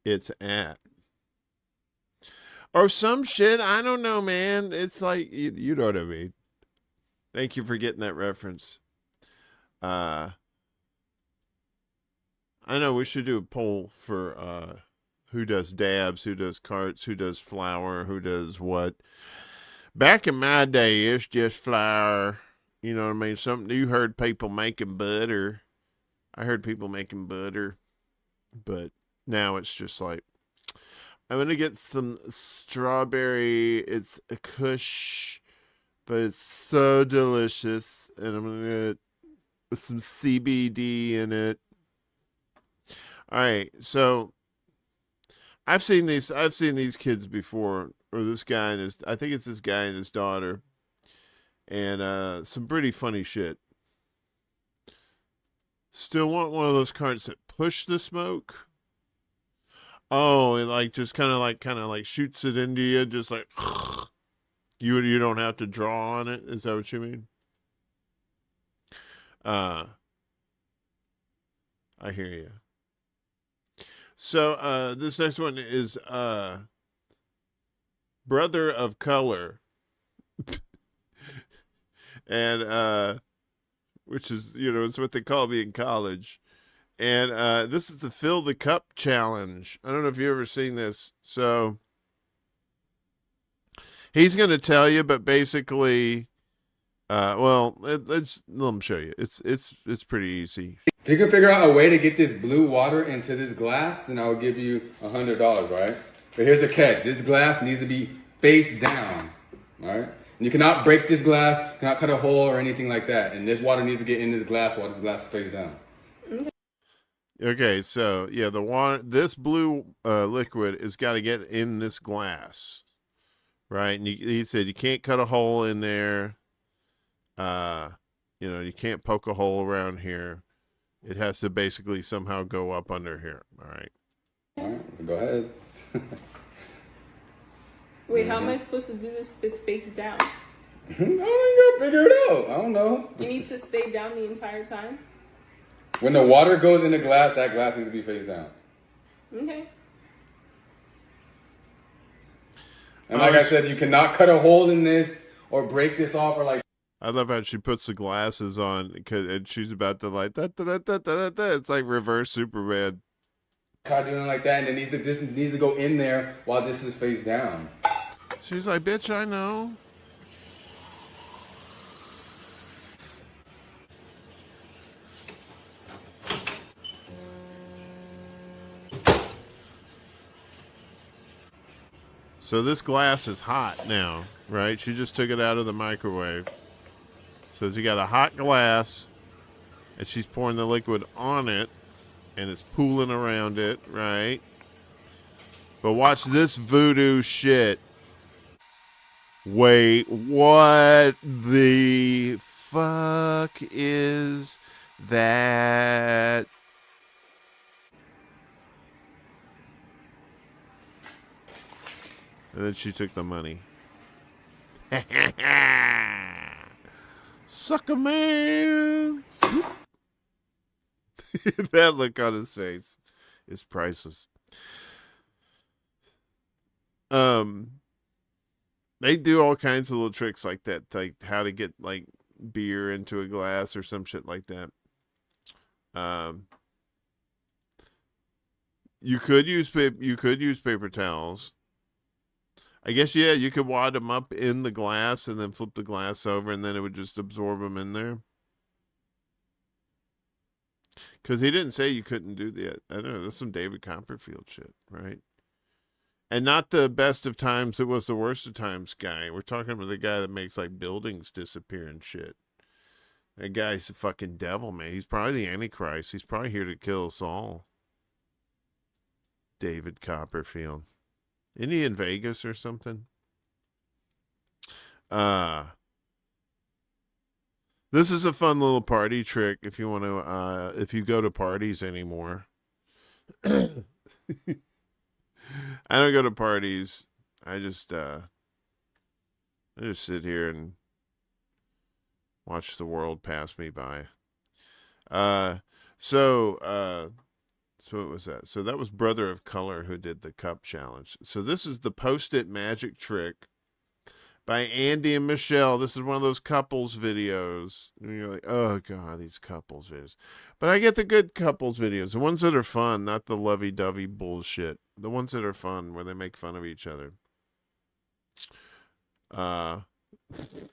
it's at. Or some shit, I don't know, man. It's like, you know what I mean. Thank you for getting that reference. I know we should do a poll for who does dabs, who does carts, who does flour, who does what. Back in my day, it's just flour, You know what I mean? Something you heard people making butter. I heard people making butter, but now it's just like, I'm going to get some strawberry. It's a kush, but it's so delicious. And I'm going to get it with some CBD in it. All right. So I've seen these kids before, or this guy and I think it's this guy and his daughter, and some pretty funny shit. Still want one of those carts that push the smoke? Oh, it like just kind of like shoots it into you, just like you don't have to draw on it. Is that what you mean? I hear you. So this next one is Brother of Color, and which is, you know, it's what they call me in college. And this is the Fill the Cup Challenge. I don't know if you've ever seen this. So he's going to tell you, but basically, well, let him show you. It's pretty easy. If you can figure out a way to get this blue water into this glass, then I will give you $100, right? But here's the catch. This glass needs to be face down, all right? And you cannot break this glass, cannot cut a hole or anything like that. And this water needs to get in this glass while this glass is face down. Okay, so yeah, the water, this blue liquid has got to get in this glass, right? And he said you can't cut a hole in there. You know, you can't poke a hole around here. It has to basically somehow go up under here. All right. All right, go ahead. Wait, how am I supposed to do this if it's face down? I don't know, figure it out. I don't know. You need to stay down the entire time? When the water goes in the glass, that glass needs to be face down. Okay. And like I said, you cannot cut a hole in this or break this off or like. I love how she puts the glasses on and she's about to like da, da, da, da, da, da. It's like reverse Superman. Try doing it like that, and this needs to go in there while this is face down. She's like, bitch, I know. So this glass is hot now, right? She just took it out of the microwave. So you got a hot glass, and she's pouring the liquid on it, and it's pooling around it, right? But watch this voodoo shit. Wait, what the fuck is that? And then she took the money. Sucker man. That look on his face is priceless. They do all kinds of little tricks like that, like how to get like beer into a glass or some shit like that. You could use paper towels. I guess, yeah, you could wad them up in the glass and then flip the glass over, and then it would just absorb them in there. Because he didn't say you couldn't do that. I don't know. That's some David Copperfield shit, right? And not the best of times, it was the worst of times guy. We're talking about the guy that makes like buildings disappear and shit. That guy's a fucking devil, man. He's probably the Antichrist. He's probably here to kill us all. David Copperfield. Isn't he in Vegas or something? This is a fun little party trick if you want to, if you go to parties anymore. I don't go to parties. I just sit here and watch the world pass me by. So what was that? So that was Brother of Color who did the cup challenge. So this is the Post-it magic trick by Andy and Michelle. This is one of those couples videos. And you're like, oh God, these couples videos. But I get the good couples videos. The ones that are fun, not the lovey-dovey bullshit. The ones that are fun where they make fun of each other.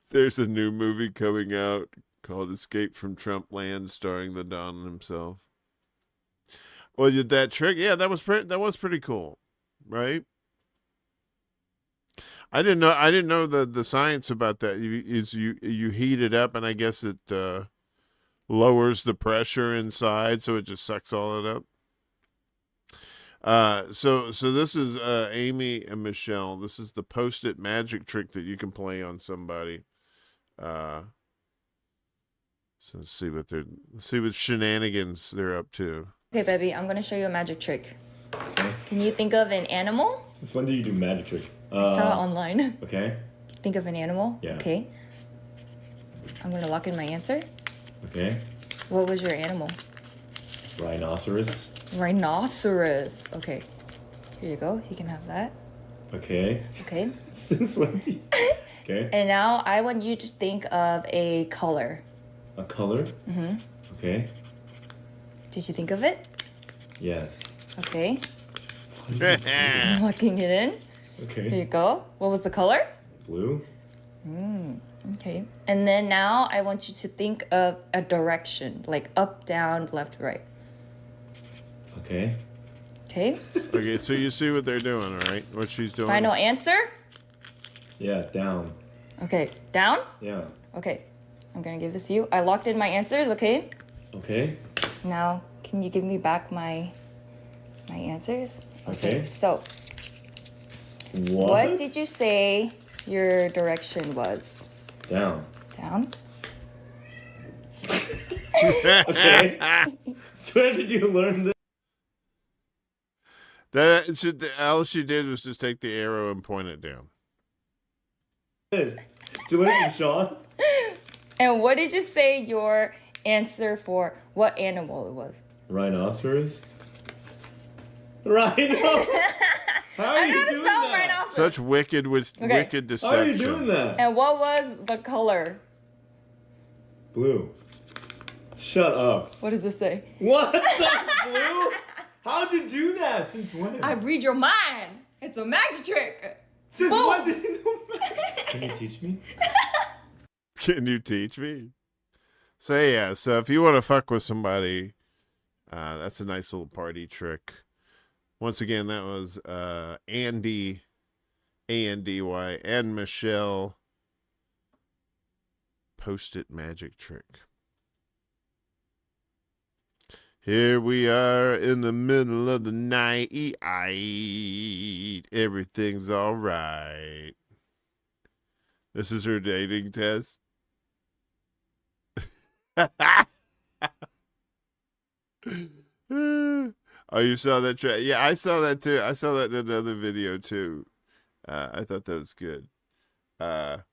There's a new movie coming out called Escape from Trump Land, starring the Don himself. Well, that trick, yeah, that was pretty cool, right? I didn't know the science about that. You heat it up, and I guess it lowers the pressure inside, so it just sucks all it up. So this is Amy and Michelle. This is the Post-it magic trick that you can play on somebody. So let's see what shenanigans they're up to. Okay, baby, I'm gonna show you a magic trick. Okay. Can you think of an animal? Since when do you do magic tricks? I saw it online. Okay. Think of an animal? Yeah. Okay. I'm gonna lock in my answer. Okay. What was your animal? Rhinoceros. Rhinoceros. Okay. Here you go. You can have that. Okay. Okay. Since when do you... Okay. And now I want you to think of a color. A color? Mm-hmm. Okay. Did you think of it? Yes. Okay. Locking it in. Okay. Here you go. What was the color? Blue. Okay. And then now I want you to think of a direction, like up, down, left, right. Okay. Okay. Okay, so you see what they're doing, all right? What she's doing. Final answer? Yeah, down. Okay. Down? Yeah. Okay. I'm gonna give this to you. I locked in my answers, okay? Okay. Now, can you give me back my answers? Okay. So, What did you say your direction was? Down. Down? Okay. So where did you learn this? All she did was just take the arrow and point it down. Did you learn it from Sean? And what did you say your answer for what animal it was? Rhinoceros. Rhino. How are you doing that? Rhinoceros. Such wicked deception. How are you doing that? And what was the color? Blue. Shut up. What does it say? What the blue? How'd you do that? Since when? I read your mind. It's a magic trick. Since Boom. when did you know? Can you teach me? Can you teach me? So yeah, so if you want to fuck with somebody, that's a nice little party trick. Once again, that was Andy, A-N-D-Y, and Michelle. Post-it magic trick. Here we are in the middle of the night. Everything's all right. This is her dating test. Oh, you saw that? Yeah, I saw that too. I saw that in another video too. I thought that was good. So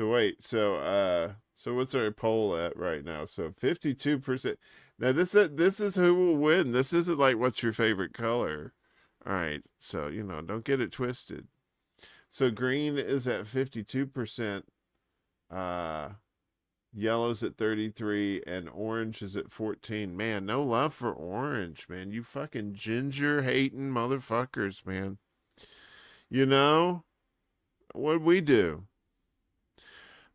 wait, so what's our poll at right now? So 52%. Now this is who will win. This isn't like what's your favorite color. All right, so don't get it twisted. So green is at 52%. Yellow's at 33, and orange is at 14. Man, no love for orange, man. You fucking ginger hating motherfuckers, man. What'd we do?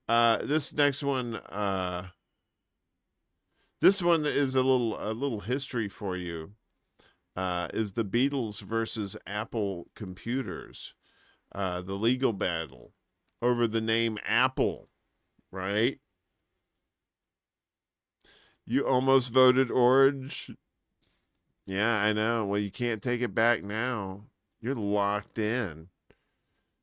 This next one, this one is a little history for you. Is the Beatles versus Apple computers. The legal battle over the name Apple, right? You almost voted orange. Yeah, I know. Well, you can't take it back now. You're locked in.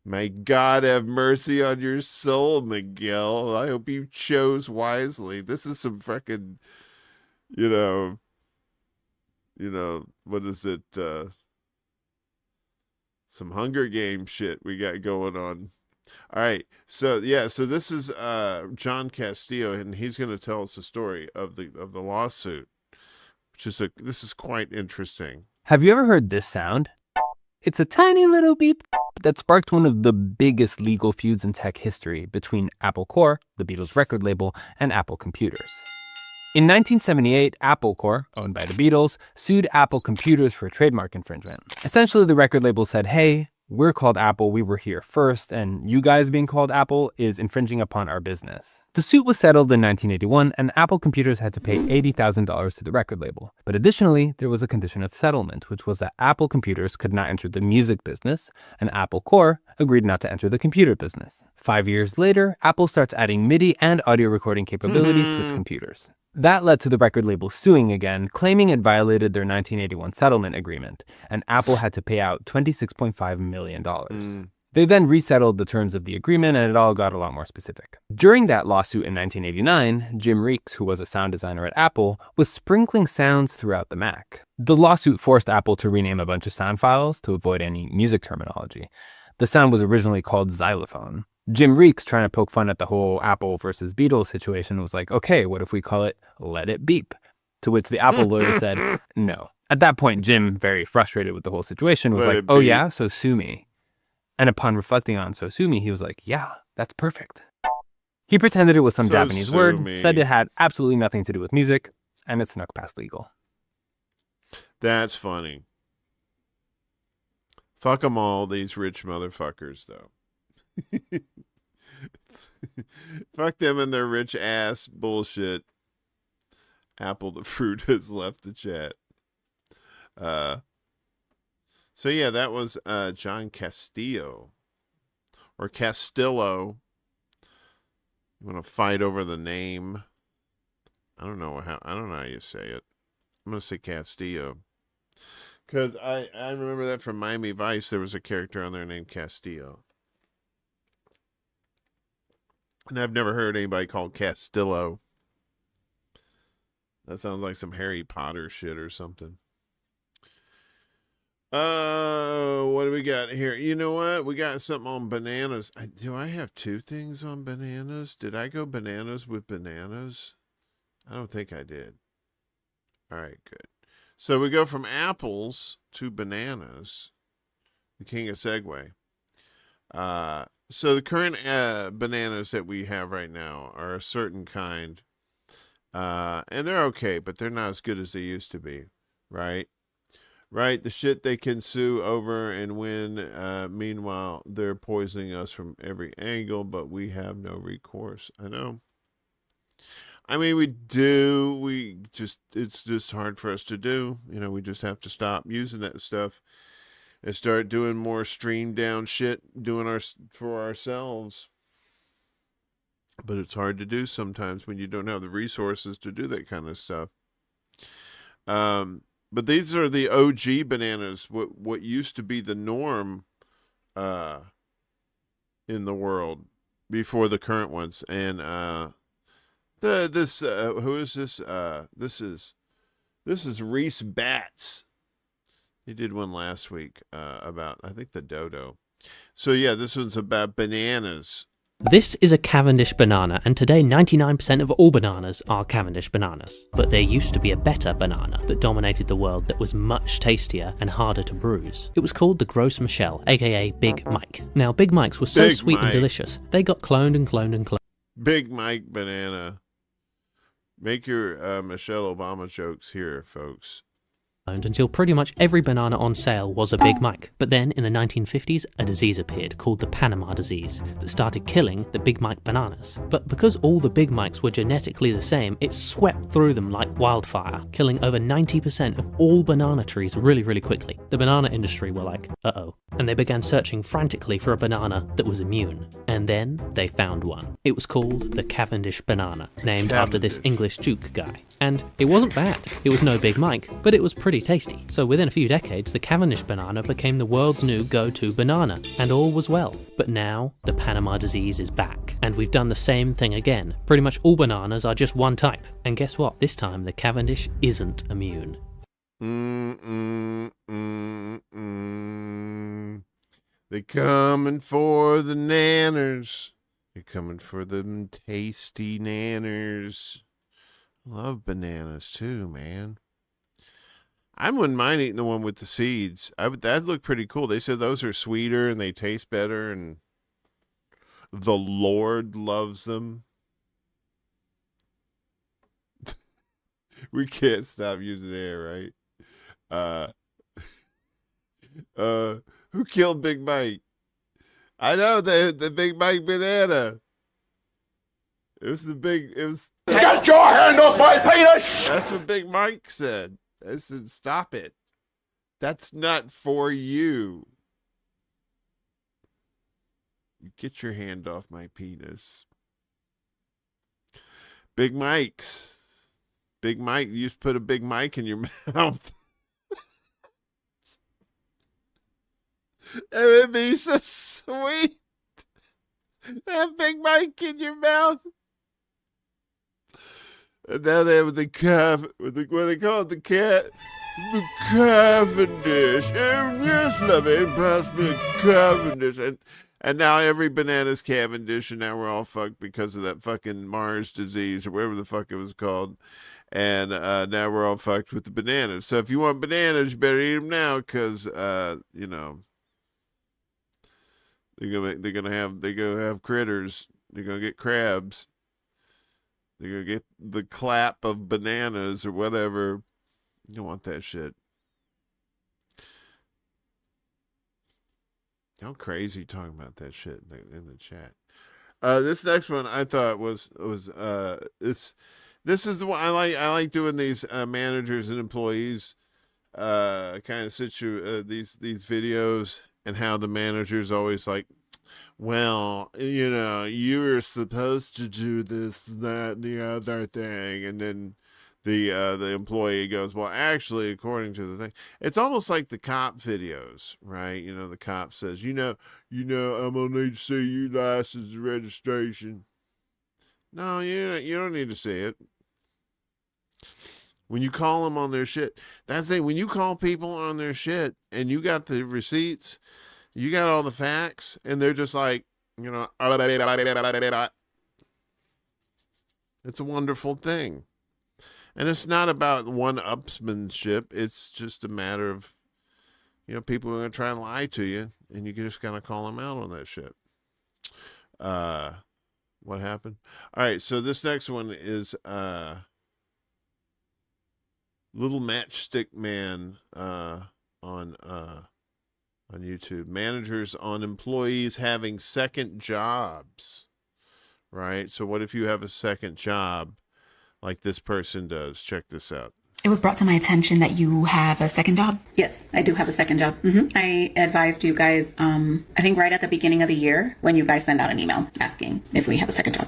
May God have mercy on your soul, Miguel. I hope you chose wisely. This is some fucking, what is it? Some Hunger Game shit we got going on. All right. So this is John Castillo, and he's going to tell us the story of the lawsuit, this is quite interesting. Have you ever heard this sound? It's a tiny little beep that sparked one of the biggest legal feuds in tech history between Apple Corps, the Beatles record label, and Apple Computers. In 1978, Apple Corps, owned by the Beatles, sued Apple Computers for trademark infringement. Essentially, the record label said, hey, We're called Apple, we were here first, and you guys being called Apple is infringing upon our business. The suit was settled in 1981, and Apple Computers had to pay $80,000 to the record label. But additionally, there was a condition of settlement, which was that Apple Computers could not enter the music business, and Apple Corps agreed not to enter the computer business. 5 years later, Apple starts adding MIDI and audio recording capabilities to its computers. That led to the record label suing again, claiming it violated their 1981 settlement agreement, and Apple had to pay out $26.5 million. They then resettled the terms of the agreement, and it all got a lot more specific. During that lawsuit in 1989, Jim Reeks, who was a sound designer at Apple, was sprinkling sounds throughout the Mac. The lawsuit forced Apple to rename a bunch of sound files to avoid any music terminology. The sound was originally called xylophone. Jim Reeks, trying to poke fun at the whole Apple versus Beatles situation, was like, okay, what if we call it Let It Beep? To which the Apple lawyer said, no. At that point, Jim, very frustrated with the whole situation, was like, oh yeah, so sue me. And upon reflecting on so sue me, he was like, yeah, that's perfect. He pretended it was some Japanese word, said it had absolutely nothing to do with music, and it snuck past legal. That's funny. Fuck them all, these rich motherfuckers, though. Fuck them and their rich ass bullshit. Apple the fruit has left the chat. So yeah, that was John Castillo or Castillo. You want to fight over the name? I don't know how you say it. I'm gonna say Castillo because I remember that from Miami Vice. There was a character on there named Castillo. And I've never heard anybody called Castillo. That sounds like some Harry Potter shit or something. What do we got here? You know what? We got something on bananas. Do I have two things on bananas? Did I go bananas with bananas? I don't think I did. All right, good. So we go from apples to bananas. The king of segue. So the current bananas that we have right now are a certain kind, and they're okay, but they're not as good as they used to be, right? Right? The shit they can sue over and win. Meanwhile, they're poisoning us from every angle, but we have no recourse. I know. I mean, we do. It's just hard for us to do. You know, we just have to stop using that stuff and start doing more streamed down shit, for ourselves. But it's hard to do sometimes when you don't have the resources to do that kind of stuff. But these are the OG bananas, what used to be the norm in the world before the current ones. And who is this? This is Reese Batts. He did one last week about, I think, the dodo. So yeah, this one's about bananas. This is a Cavendish banana, and today 99% of all bananas are Cavendish bananas. But there used to be a better banana that dominated the world that was much tastier and harder to bruise. It was called the Gros Michel, aka Big Mike. Now, Big Mikes were so sweet and delicious, they got cloned and cloned and cloned. Big Mike banana. Make your Michelle Obama jokes here, folks. Until pretty much every banana on sale was a Big Mike. But then in the 1950s, a disease appeared called the Panama disease that started killing the Big Mike bananas. But because all the Big Mikes were genetically the same, it swept through them like wildfire, killing over 90% of all banana trees really, really quickly. The banana industry were like, uh-oh. And they began searching frantically for a banana that was immune. And then they found one. It was called the Cavendish banana, named after this English Duke guy. And it wasn't bad. It was no Big Mike, but it was pretty tasty. So within a few decades, the Cavendish banana became the world's new go-to banana, and all was well. But now, the Panama disease is back, and we've done the same thing again. Pretty much all bananas are just one type. And guess what? This time, the Cavendish isn't immune. They coming for the nanners. They're coming for them tasty nanners. Love bananas too, man. I wouldn't mind eating the one with the seeds. That looked pretty cool. They said those are sweeter and they taste better, and the Lord loves them. We can't stop using air, right? Who killed Big Mike? I know the Big Mike banana. It was Get your hand off my penis! That's what Big Mike said. I said, stop it. That's not for you. You get your hand off my penis. Big Mike's. Big Mike, you just put a Big Mike in your mouth. It would be so sweet. That Big Mike in your mouth. And now they have the what they call it, the Cavendish. And yes, lovey, pass me a Cavendish. And now every banana's Cavendish, and now we're all fucked because of that fucking Mars disease or whatever the fuck it was called. And now we're all fucked with the bananas. So if you want bananas, you better eat them now, because you know, they're gonna have critters. They're gonna get crabs. They're gonna get the clap of bananas or whatever. You don't want that shit. How crazy talking about that shit in the chat. This next one I thought was this is the one I like doing these managers and employees kind of these videos, and how the manager's always like, well, you know, you were supposed to do this, that, and the other thing, and then the employee goes, well, actually, according to the thing, it's almost like the cop videos, right? You know, the cop says, you know, I'm gonna need to see your license and registration. No, you don't need to see it. When you call them on their shit, that's the thing. When you call people on their shit and you got the receipts, you got all the facts, and they're just like, you know, it's a wonderful thing. And it's not about one-upsmanship. It's just a matter of, you know, people are going to try and lie to you, and you just kind of call them out on that shit. What happened? All right, so this next one is Little Matchstick Man on YouTube. Managers on employees having second jobs, right? So what if you have a second job like this person does? Check this out. It was brought to my attention that you have a second job. Yes, I do have a second job. I advised you guys, I think right at the beginning of the year, when you guys send out an email asking if we have a second job.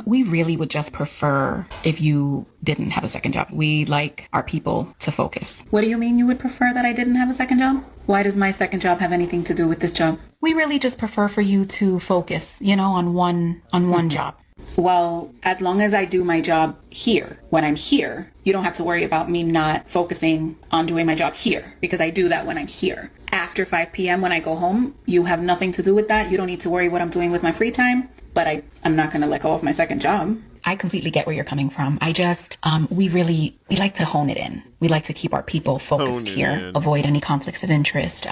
We really would just prefer if you didn't have a second job. We like our people to focus. What do you mean you would prefer that I didn't have a second job? Why does my second job have anything to do with this job? We really just prefer for you to focus, you know, on one job. Well, as long as I do my job here, when I'm here, you don't have to worry about me not focusing on doing my job here, because I do that when I'm here. After 5 p.m. when I go home, you have nothing to do with that. You don't need to worry what I'm doing with my free time, but I'm not going to let go of my second job. I completely get where you're coming from. I just, we like to hone it in. We like to keep our people focused here, avoid any conflicts of interest.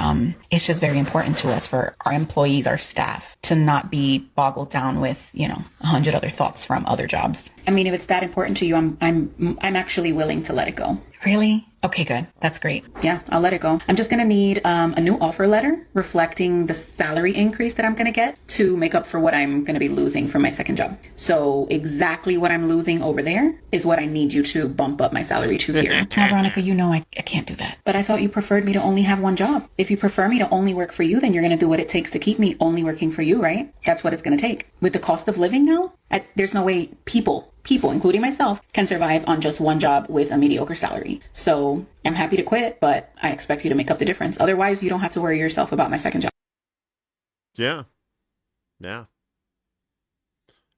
It's just very important to us for our employees, our staff, to not be boggled down with, you know, 100 other thoughts from other jobs. I mean, if it's that important to you, I'm actually willing to let it go. Really? Okay, good. That's great. Yeah, I'll let it go. I'm just going to need a new offer letter reflecting the salary increase that I'm going to get to make up for what I'm going to be losing from my second job. So exactly what I'm losing over there is what I need you to bump up my salary to here. Now, Veronica, you know I can't do that. But I thought you preferred me to only have one job. If you prefer me to only work for you, then you're going to do what it takes to keep me only working for you, right? That's what it's going to take. With the cost of living now, there's no way people, including myself, can survive on just one job with a mediocre salary. So I'm happy to quit, but I expect you to make up the difference. Otherwise, you don't have to worry yourself about my second job. Yeah. Yeah.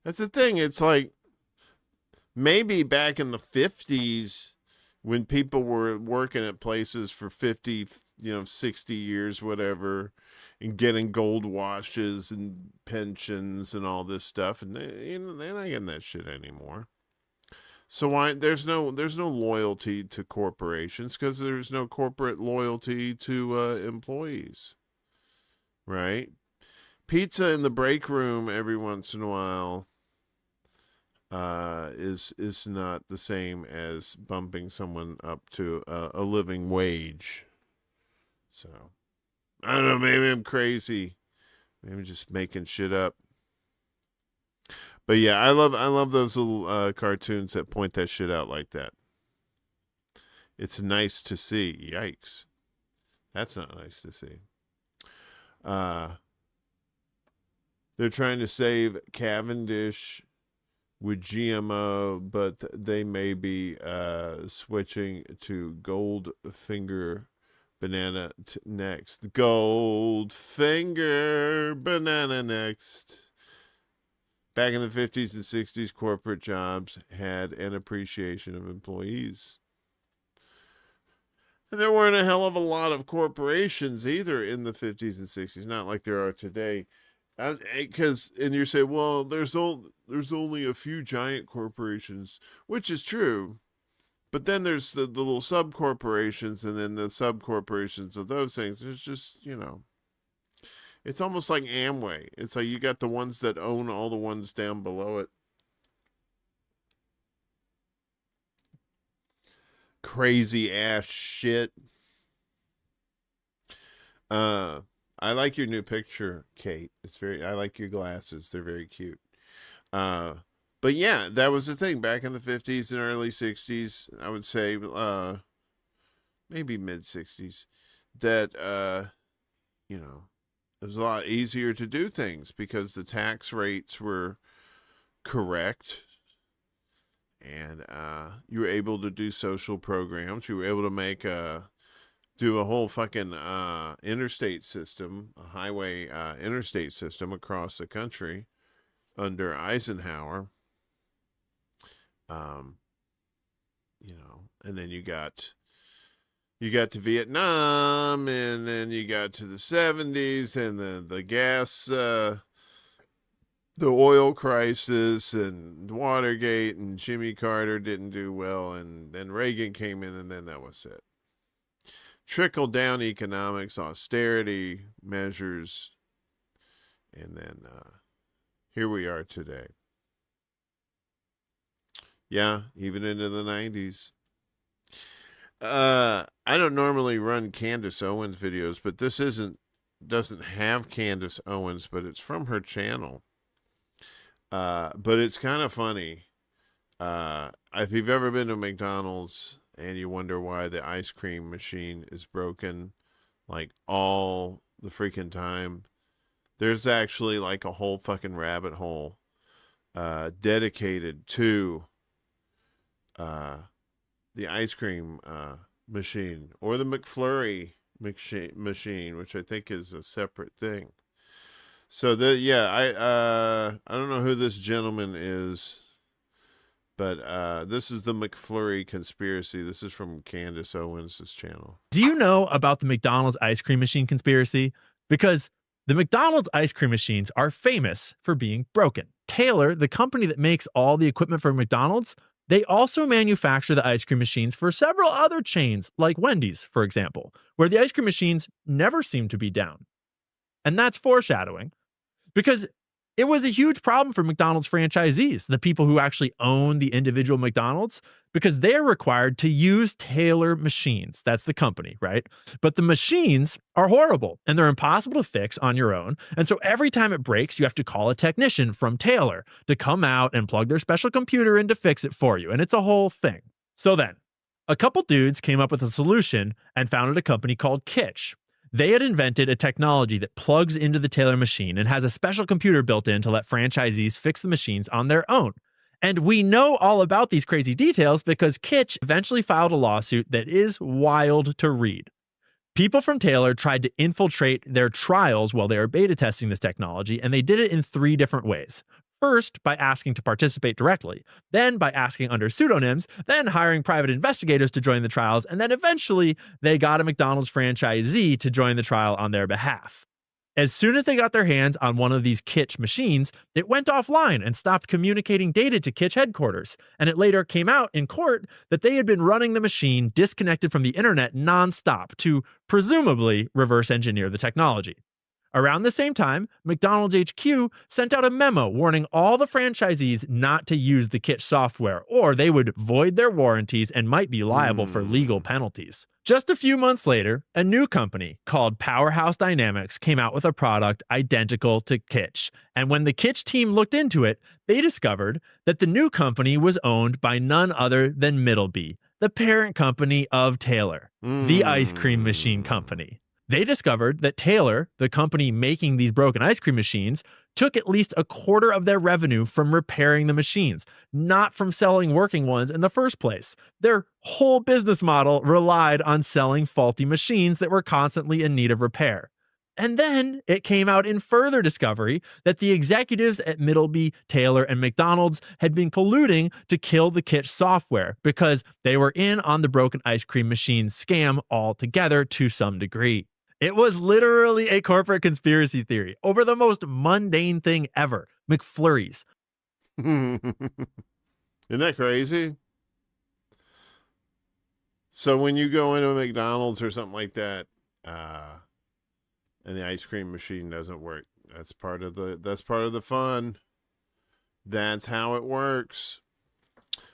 That's the thing. It's like, maybe back in the 50s, when people were working at places for 50, 60 years, whatever, and getting gold washes and pensions and all this stuff, and they're not getting that shit anymore. So why there's no loyalty to corporations, because there's no corporate loyalty to employees, right? Pizza in the break room every once in a while is not the same as bumping someone up to a living wage. So I don't know, maybe I'm crazy. Maybe I'm just making shit up. But yeah, I love those little cartoons that point that shit out like that. It's nice to see. Yikes. That's not nice to see. They're trying to save Cavendish with GMO, but they may be switching to Goldfinger banana next. Goldfinger banana next. Back in the 50s and 60s, corporate jobs had an appreciation of employees. And there weren't a hell of a lot of corporations either in the 50s and 60s, not like there are today. And you say, well, there's only a few giant corporations, which is true. But then there's the little sub-corporations, and then the sub-corporations of those things. It's just, it's almost like Amway. It's like you got the ones that own all the ones down below it. Crazy ass shit. I like your new picture, Kate. I like your glasses. They're very cute. But yeah, that was the thing back in the 50s and early 60s. I would say, maybe mid 60s, that, it was a lot easier to do things because the tax rates were correct. And you were able to do social programs. You were able to do a whole fucking interstate system, a highway interstate system across the country under Eisenhower. And then you got to Vietnam, and then you got to the 70s, and the gas, the oil crisis, and Watergate, and Jimmy Carter didn't do well, and then Reagan came in, and then that was it. Trickle-down economics, austerity measures, and then here we are today. Yeah, even into the 90s. I don't normally run Candace Owens videos, but this doesn't have Candace Owens, but it's from her channel. But it's kind of funny. If you've ever been to McDonald's and you wonder why the ice cream machine is broken, like all the freaking time, there's actually like a whole fucking rabbit hole dedicated to the ice cream machine, or the McFlurry machine, which I think is a separate thing. So I don't know who this gentleman is, but this is the McFlurry conspiracy. This is from Candace Owens' channel. Do you know about the McDonald's ice cream machine conspiracy? Because the McDonald's ice cream machines are famous for being broken. Taylor, the company that makes all the equipment for McDonald's, they also manufacture the ice cream machines for several other chains, like Wendy's, for example, where the ice cream machines never seem to be down. And that's foreshadowing, because it was a huge problem for McDonald's franchisees, the people who actually own the individual McDonald's, because they're required to use Taylor machines. That's the company, right? But the machines are horrible and they're impossible to fix on your own. And so every time it breaks, you have to call a technician from Taylor to come out and plug their special computer in to fix it for you. And it's a whole thing. So then, a couple dudes came up with a solution and founded a company called Kitsch. They had invented a technology that plugs into the Taylor machine and has a special computer built in to let franchisees fix the machines on their own. And we know all about these crazy details because Kitsch eventually filed a lawsuit that is wild to read. People from Taylor tried to infiltrate their trials while they were beta testing this technology, and they did it in 3 different ways. First, by asking to participate directly, then by asking under pseudonyms, then hiring private investigators to join the trials, and then eventually they got a McDonald's franchisee to join the trial on their behalf. As soon as they got their hands on one of these Kitsch machines, it went offline and stopped communicating data to Kitsch headquarters, and it later came out in court that they had been running the machine disconnected from the internet nonstop to presumably reverse engineer the technology. Around the same time, McDonald's HQ sent out a memo warning all the franchisees not to use the Kitsch software, or they would void their warranties and might be liable for legal penalties. Just a few months later, a new company called Powerhouse Dynamics came out with a product identical to Kitsch. And when the Kitsch team looked into it, they discovered that the new company was owned by none other than Middleby, the parent company of Taylor, the ice cream machine company. They discovered that Taylor, the company making these broken ice cream machines, took at least a quarter of their revenue from repairing the machines, not from selling working ones in the first place. Their whole business model relied on selling faulty machines that were constantly in need of repair. And then it came out in further discovery that the executives at Middleby, Taylor, and McDonald's had been colluding to kill the Kitsch software because they were in on the broken ice cream machine scam altogether to some degree. It was literally a corporate conspiracy theory over the most mundane thing ever, McFlurries. Isn't that crazy? So when you go into a McDonald's or something like that, and the ice cream machine doesn't work, that's part of the fun. That's how it works.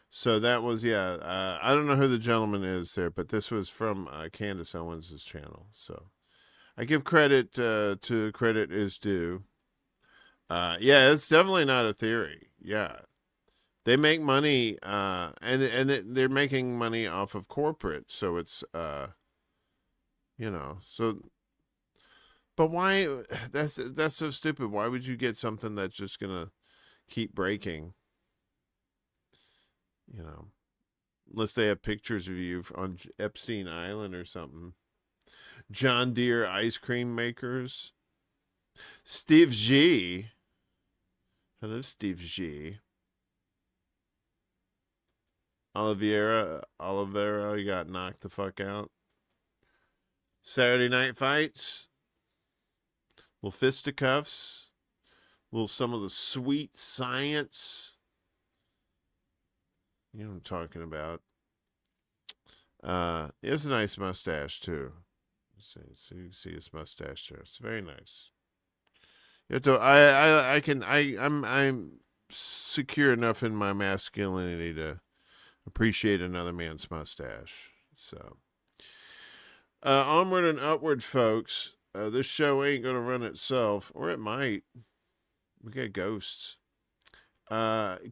So that was, I don't know who the gentleman is there, but this was from Candace Owens' channel. So I give credit to credit is due. It's definitely not a theory. Yeah. They make money, and they're making money off of corporate. So it's, so, but why, that's so stupid. Why would you get something that's just going to keep breaking? Unless they have pictures of you on Epstein Island or something. John Deere ice cream makers. Steve G. Hello, Steve G. Oliveira, you got knocked the fuck out. Saturday Night Fights. Little fisticuffs. Some of the sweet science. You know what I'm talking about. He has a nice mustache too. So you can see his mustache there. It's very nice. You have to, I'm secure enough in my masculinity to appreciate another man's mustache. So, onward and upward, folks. This show ain't gonna run itself, or it might. We got ghosts. Cody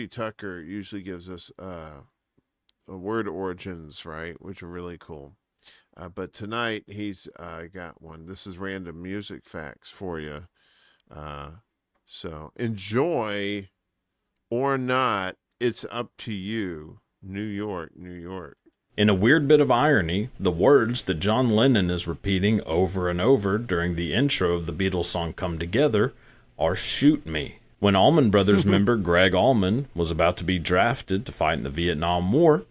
Tucker usually gives us a word origins, right, which are really cool. But tonight he's got one. This is random music facts for you. So enjoy or not. It's up to you. New York, New York. In a weird bit of irony, the words that John Lennon is repeating over and over during the intro of the Beatles song Come Together are "Shoot Me." When Allman Brothers member Greg Allman was about to be drafted to fight in the Vietnam War,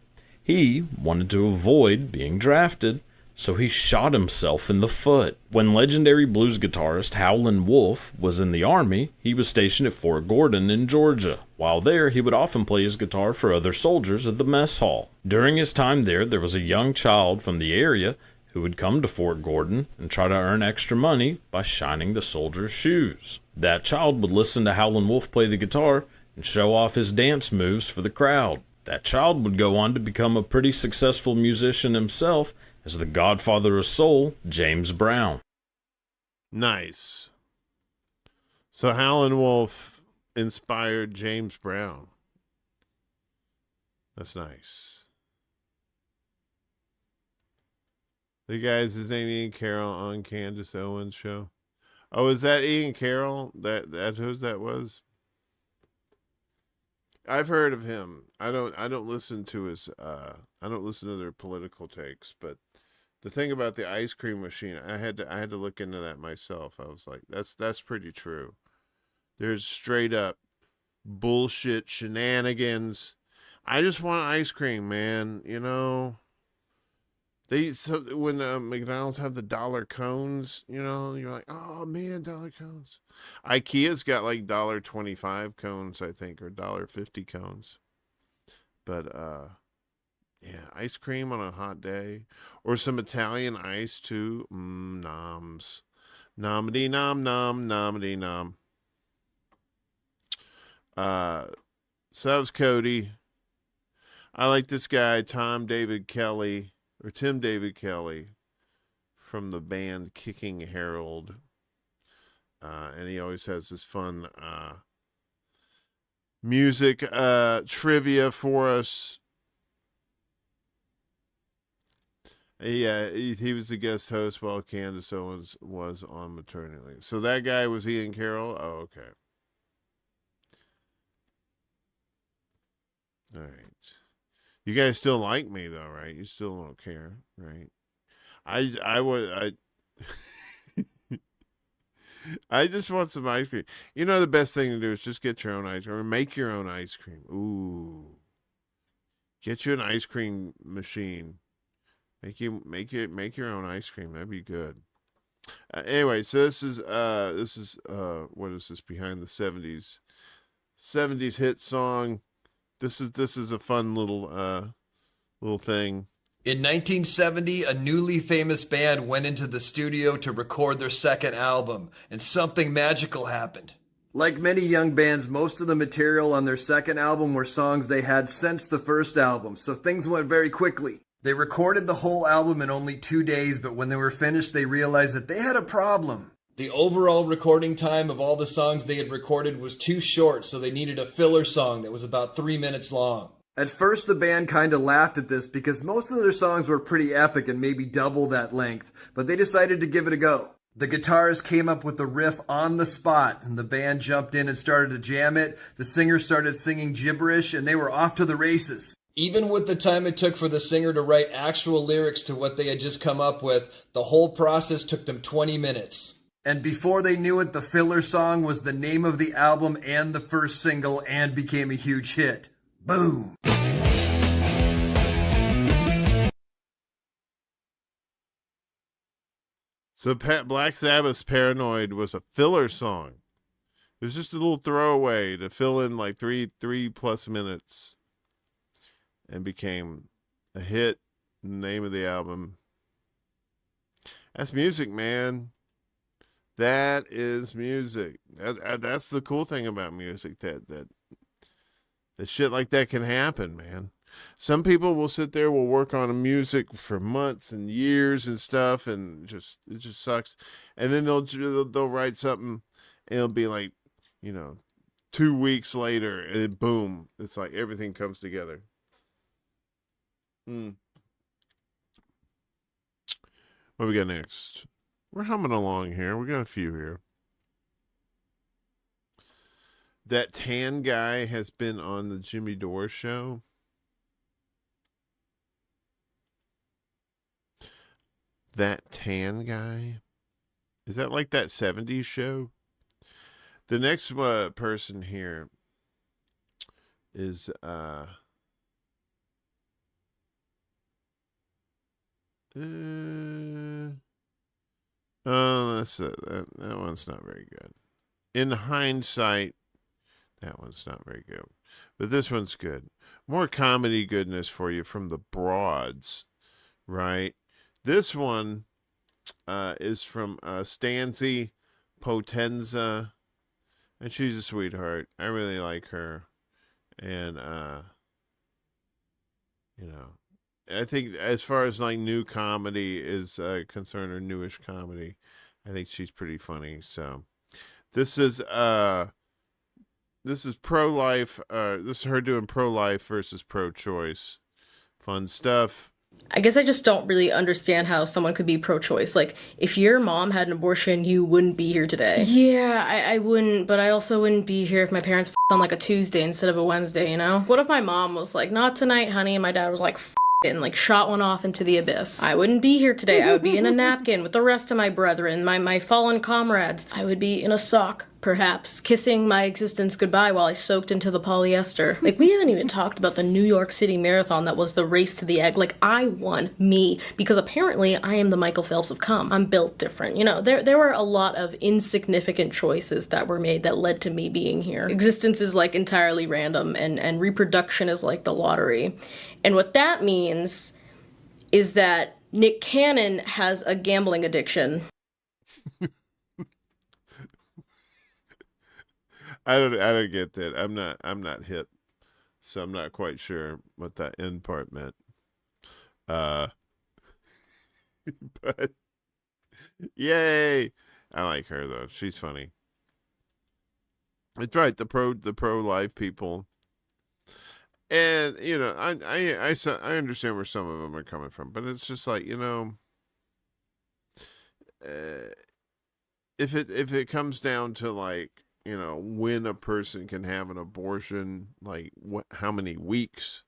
he wanted to avoid being drafted, so he shot himself in the foot. When legendary blues guitarist Howlin' Wolf was in the Army, he was stationed at Fort Gordon in Georgia. While there, he would often play his guitar for other soldiers at the mess hall. During his time there was a young child from the area who would come to Fort Gordon and try to earn extra money by shining the soldiers' shoes. That child would listen to Howlin' Wolf play the guitar and show off his dance moves for the crowd. That child would go on to become a pretty successful musician himself as the godfather of soul, James Brown. Nice. So Howlin' Wolf inspired James Brown. That's nice. The guy's his name Ian Carroll on Candace Owens' show. Oh, is that Ian Carroll? That who that was? I've heard of him. I don't listen to his I don't listen to their political takes, but the thing about the ice cream machine, I had to look into that myself. I was like, that's pretty true. There's straight up bullshit shenanigans. I just want ice cream, man. When McDonald's have the dollar cones, you're like, oh man, dollar cones. IKEA's got like $1.25 cones, I think, or $1.50 cones. But Yeah, ice cream on a hot day. Or some Italian ice, too. Noms. Nomedy nom nom, nomedy nom. So that was Cody. I like this guy, Tim David Kelly, from the band Kicking Harold. And he always has this fun music trivia for us. He was the guest host while Candace Owens was on maternity leave. So that guy was Ian Carroll? Oh, okay. All right. You guys still like me though, right? You still don't care, right? I just want some ice cream. You know, the best thing to do is just get your own ice cream or make your own ice cream. Ooh. Get you an ice cream machine. Make your own ice cream. That'd be good. Anyway, so this is what is this, behind the 70s hit song. This is a fun little thing. In 1970, a newly famous band went into the studio to record their second album, and something magical happened. Like many young bands, most of the material on their second album were songs they had since the first album, so things went very quickly. They recorded the whole album in only 2 days, but when they were finished, they realized that they had a problem. The overall recording time of all the songs they had recorded was too short, so they needed a filler song that was about 3 minutes long. At first, the band kinda laughed at this because most of their songs were pretty epic and maybe double that length, but they decided to give it a go. The guitarist came up with the riff on the spot, and the band jumped in and started to jam it. The singer started singing gibberish, and they were off to the races. Even with the time it took for the singer to write actual lyrics to what they had just come up with, the whole process took them 20 minutes. And before they knew it, the filler song was the name of the album and the first single and became a huge hit. Boom! So Black Sabbath's Paranoid was a filler song. It was just a little throwaway to fill in like three plus minutes, and became a hit. Name of the album. That's music, man. That is music. That's the cool thing about music, that shit like that can happen, man. Some people will sit there, will work on music for months and years and stuff, and it just sucks. And then they'll write something, and it'll be like, 2 weeks later, and then boom, it's like everything comes together. What we got next? We're humming along here. We got a few here. That tan guy has been on the Jimmy Dore show. That tan guy? Is that like that 70s show? The next person here is that one's not very good. In hindsight, that one's not very good. But this one's good. More comedy goodness for you from the Broads, right? This one is from Stanzi Potenza, and she's a sweetheart. I really like her. And, I think as far as like new comedy is concerned, or newish comedy, I think she's pretty funny. So this is pro-life. This is her doing pro-life versus pro-choice. Fun stuff. I guess I just don't really understand how someone could be pro-choice. Like, if your mom had an abortion, you wouldn't be here today. Yeah, I wouldn't, but I also wouldn't be here if my parents on like a Tuesday instead of a Wednesday, you know? What if my mom was like, not tonight, honey, and my dad was like, it, and like shot one off into the abyss? I wouldn't be here today. I would be in a napkin with the rest of my brethren, my fallen comrades. I would be in a sock perhaps, kissing my existence goodbye while I soaked into the polyester. Like, we haven't even talked about the New York City Marathon that was the race to the egg. Like, I won, me, because apparently I am the Michael Phelps of cum. I'm built different. You know, there were a lot of insignificant choices that were made that led to me being here. Existence is like entirely random, and reproduction is like the lottery. And what that means is that Nick Cannon has a gambling addiction. I don't get that. I'm not hip, so I'm not quite sure what that end part meant. But yay! I like her though. She's funny. It's right. The pro life people, and you know, I understand where some of them are coming from, but it's just like, you know, if it comes down to, like, you know, when a person can have an abortion, like how many weeks,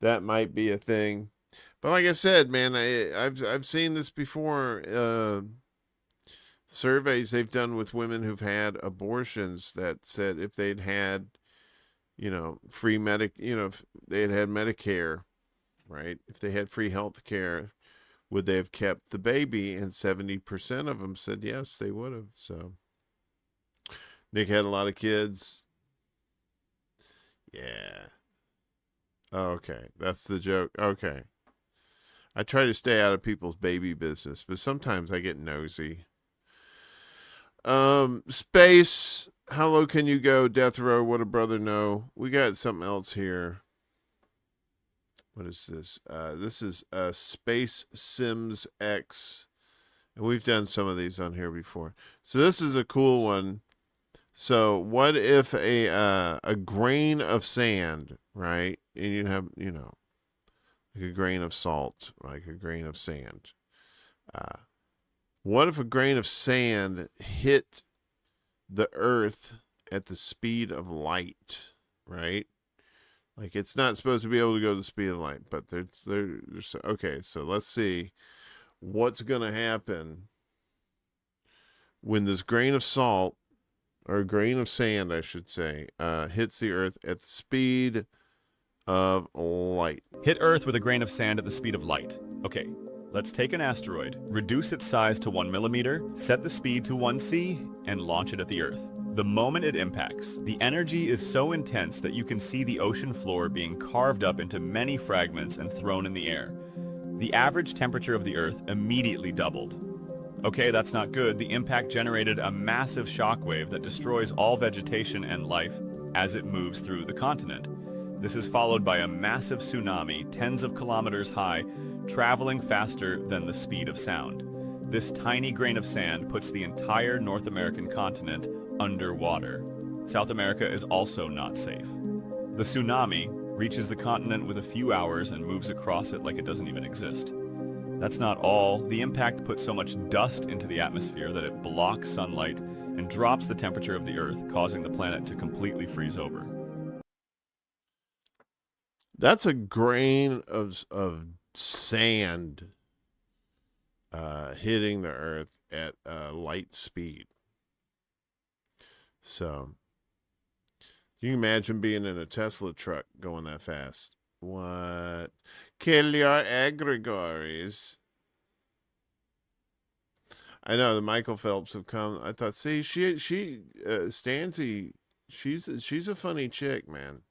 that might be a thing. But like I said, man, I've seen this before. Surveys they've done with women who've had abortions that said if they'd had, you know, if they had Medicare, right? If they had free health care, would they have kept the baby? And 70% of them said yes, they would have. So Nick had a lot of kids. Yeah. Okay. That's the joke. Okay. I try to stay out of people's baby business, but sometimes I get nosy. Space. How low can you go? Death Row. What a brother know. We got something else here. What is this? This is Space Sims X. And we've done some of these on here before. So this is a cool one. So what if a grain of sand, right? And you have, you know, like a grain of salt, like a grain of sand. What if a grain of sand hit the earth at the speed of light, right? Like, it's not supposed to be able to go the speed of light, but there's okay, so let's see what's going to happen when this grain of salt, or a grain of sand, I should say, hits the earth at the speed of light. Hit Earth with a grain of sand at the speed of light. Okay, let's take an asteroid, reduce its size to 1 millimeter, set the speed to 1c, and launch it at the Earth. The moment it impacts, the energy is so intense that you can see the ocean floor being carved up into many fragments and thrown in the air. The average temperature of the Earth immediately doubled. Okay, that's not good. The impact generated a massive shockwave that destroys all vegetation and life as it moves through the continent. This is followed by a massive tsunami, tens of kilometers high, traveling faster than the speed of sound. This tiny grain of sand puts the entire North American continent underwater. South America is also not safe. The tsunami reaches the continent with a few hours and moves across it like it doesn't even exist. That's not all. The impact puts so much dust into the atmosphere that it blocks sunlight and drops the temperature of the Earth, causing the planet to completely freeze over. That's a grain of sand hitting the earth at light speed. So you can imagine being in a Tesla truck going that fast. What? Kill your egregores. I know the Michael Phelps have come. I thought, see, Stancy, she's a funny chick, man.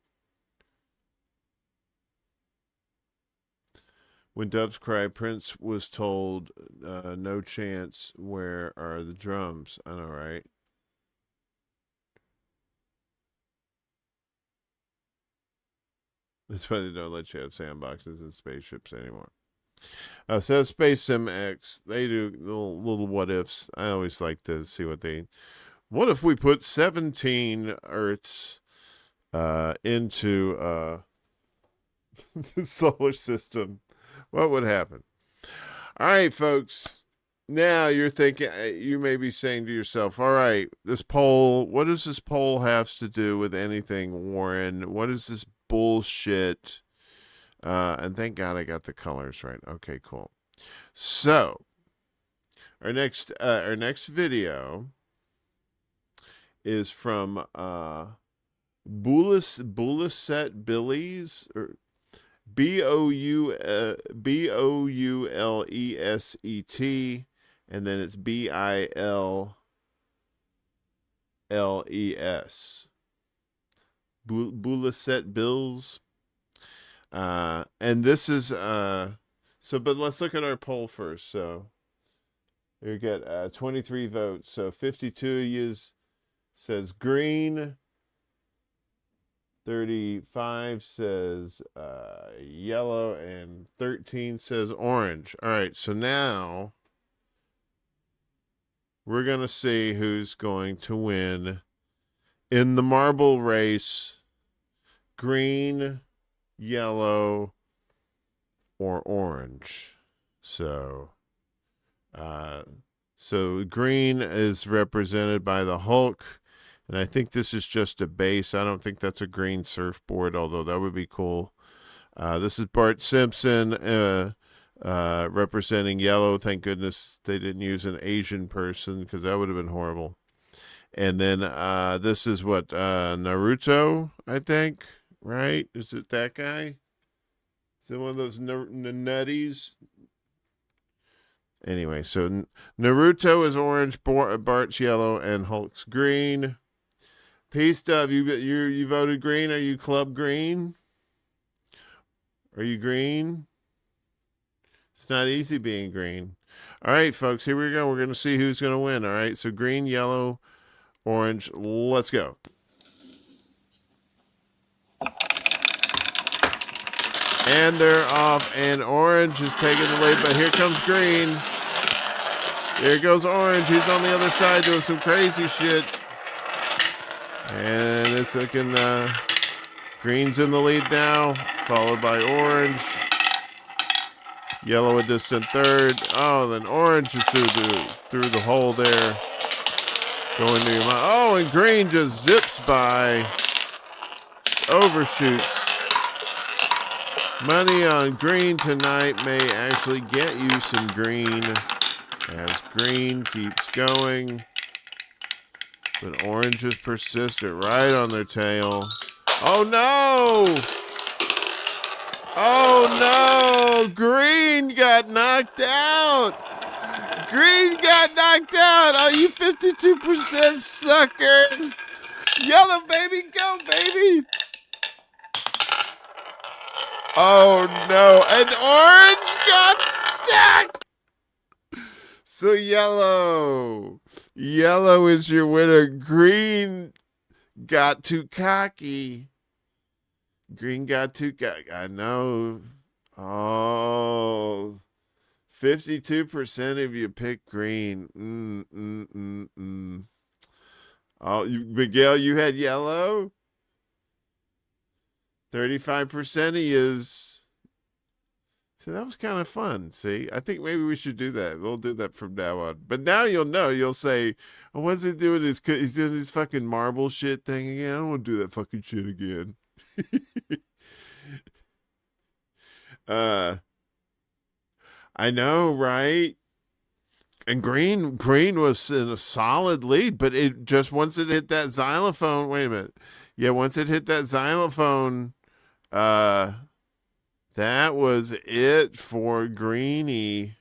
When doves cry, Prince was told, no chance, where are the drums? I know, right? That's why they don't let you have sandboxes in spaceships anymore. So Space Sim X, they do little what ifs. I always like to see what if we put 17 Earths into the solar system? What would happen? All right, folks. Now you're thinking, you may be saying to yourself, all right, this poll, what does this poll have to do with anything, Warren? What is this bullshit? And thank God I got the colors right. Okay, cool. So our next video is from Bulleset Billy's, or Bouleset, and then it's Billes. Bulleset Bills. And this is but let's look at our poll first. So you get 23 votes. So 52 says green. 35 says yellow, and 13 says orange. All right, so now we're going to see who's going to win in the marble race: green, yellow, or orange. So green is represented by the Hulk. And I think this is just a base. I don't think that's a green surfboard, although that would be cool. This is Bart Simpson representing yellow. Thank goodness they didn't use an Asian person, because that would have been horrible. And then this is what, Naruto, I think, right? Is it that guy? Is it one of those nutties? Anyway, so Naruto is orange, Bart's yellow, and Hulk's green. P-Stuff, you voted green. Are you Club Green? Are you green? It's not easy being green. All right, folks, here we go. We're going to see who's going to win. All right, so green, yellow, orange. Let's go. And they're off, and orange is taking the lead, but here comes green. Here goes orange. He's on the other side doing some crazy shit. And it's looking, green's in the lead now, followed by orange. Yellow a distant third. Oh, then orange is through the hole there. Going to your mind. Oh, and green just zips by. Just overshoots. Money on green tonight may actually get you some green, as green keeps going. But orange is persistent, right on their tail. Oh no! Oh no! Green got knocked out! Green got knocked out! Oh, you 52% suckers! Yellow, baby, go, baby! Oh no! And orange got stuck! So yellow is your winner. Green got too cocky. Green got too cocky. I know. Oh, 52% of you picked green. Oh, Miguel, you had yellow. 35% of yous. So that was kind of fun. See, I think maybe we should do that. We'll do that from now on. But now you'll know. You'll say, oh, what's he doing? He's doing this fucking marble shit thing again. I don't want to do that fucking shit again. I know, right? And green was in a solid lead, but it just, once it hit that xylophone, wait a minute. Yeah, once it hit that xylophone, that was it for Greenie.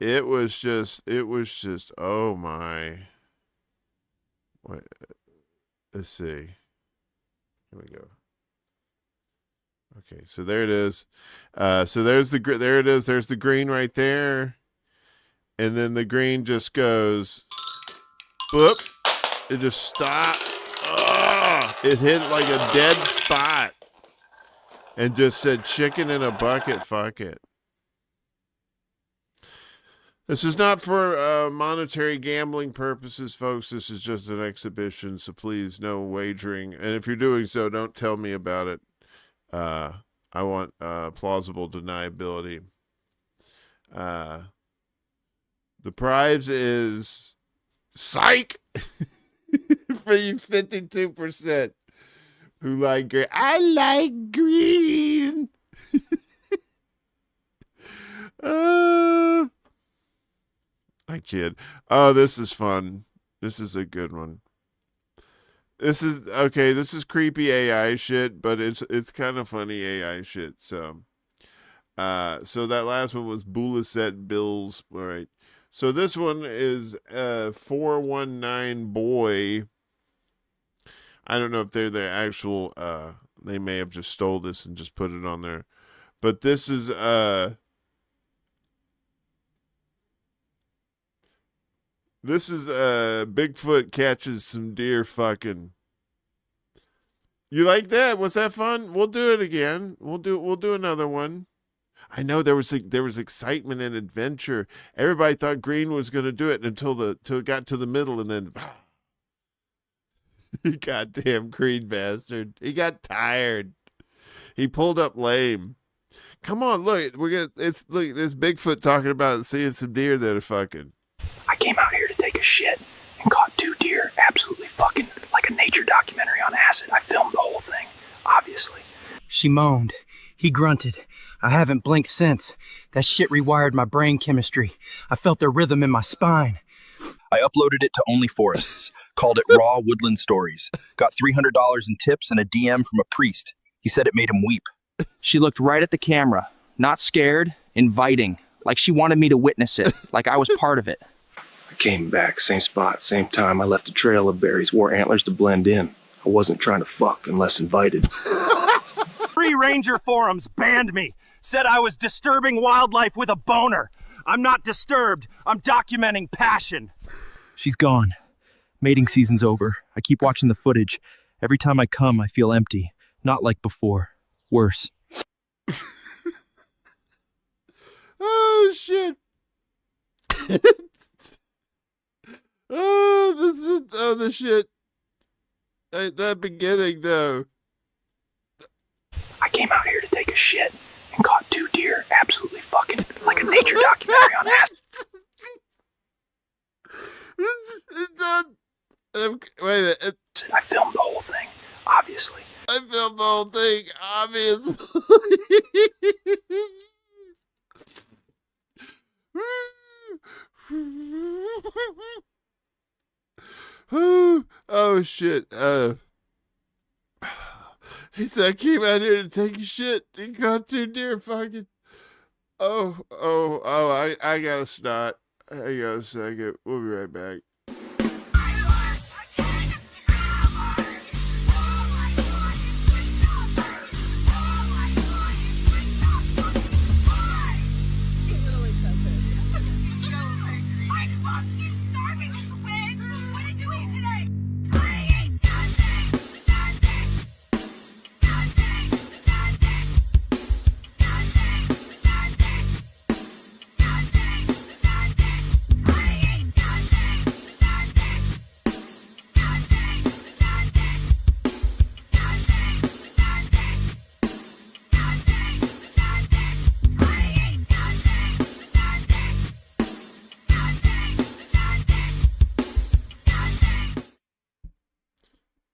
It was just, oh my. Wait, let's see. Here we go. Okay, so there it is. So there's there it is. There's the green right there. And then the green just goes, boop. It just stopped. Oh, it hit like a dead spot. And just said, chicken in a bucket, fuck it. This is not for monetary gambling purposes, folks. This is just an exhibition, so please, no wagering. And if you're doing so, don't tell me about it. I want plausible deniability. The prize is psych for you 52%. Who like green? I like green. I kid. Oh, this is fun. This is a good one. This is okay. This is creepy AI shit, but it's kind of funny AI shit. So that last one was Bulla set bills. All right. So this one is 419 boy. I don't know if they're the actual. They may have just stole this and just put it on there, but this is Bigfoot catches some deer fucking. You like that? Was that fun? We'll do it again. We'll do another one. I know there was excitement and adventure. Everybody thought Green was going to do it until it got to the middle, and then goddamn Green bastard. He got tired. He pulled up lame. Come on, look, look, this Bigfoot talking about seeing some deer that are fucking. I came out here to take a shit and caught 2 deer absolutely fucking like a nature documentary on acid. I filmed the whole thing, obviously. She moaned. He grunted. I haven't blinked since. That shit rewired my brain chemistry. I felt the rhythm in my spine. I uploaded it to Only Forests, called it Raw Woodland Stories. Got $300 in tips and a DM from a priest. He said it made him weep. She looked right at the camera, not scared, inviting, like she wanted me to witness it, like I was part of it. I came back, same spot, same time. I left a trail of berries, wore antlers to blend in. I wasn't trying to fuck unless invited. Free Ranger forums banned me, said I was disturbing wildlife with a boner. I'm not disturbed. I'm documenting passion. She's gone. Mating season's over. I keep watching the footage. Every time I come, I feel empty. Not like before. Worse. Oh, shit. The shit. That beginning, though. I came out here to take a shit and caught 2 deer absolutely fucking like a nature documentary on acid. Wait a minute. I filmed the whole thing, obviously. I filmed the whole thing, obviously. Oh, shit. He said I came out here to take a shit and got 2 deer fucking. I got a snot. I got a second. We'll be right back.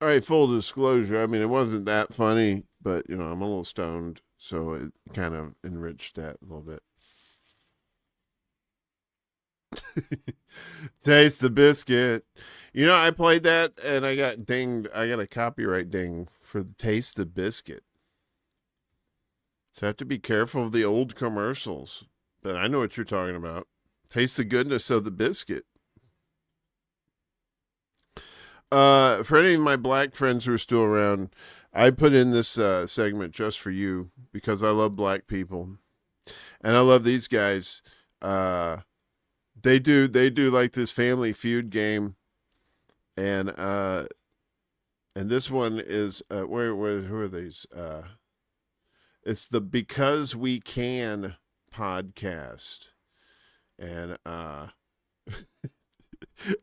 All right, full disclosure. I mean, it wasn't that funny, but, I'm a little stoned, so it kind of enriched that a little bit. Taste the biscuit. I played that, and I got dinged. I got a copyright ding for the Taste the Biscuit. So I have to be careful of the old commercials. But I know what you're talking about. Taste the goodness of the biscuit. For any of my black friends who are still around, I put in this segment just for you because I love black people, and I love these guys. They do like this Family Feud game, and this one is who are these? It's the Because We Can podcast, and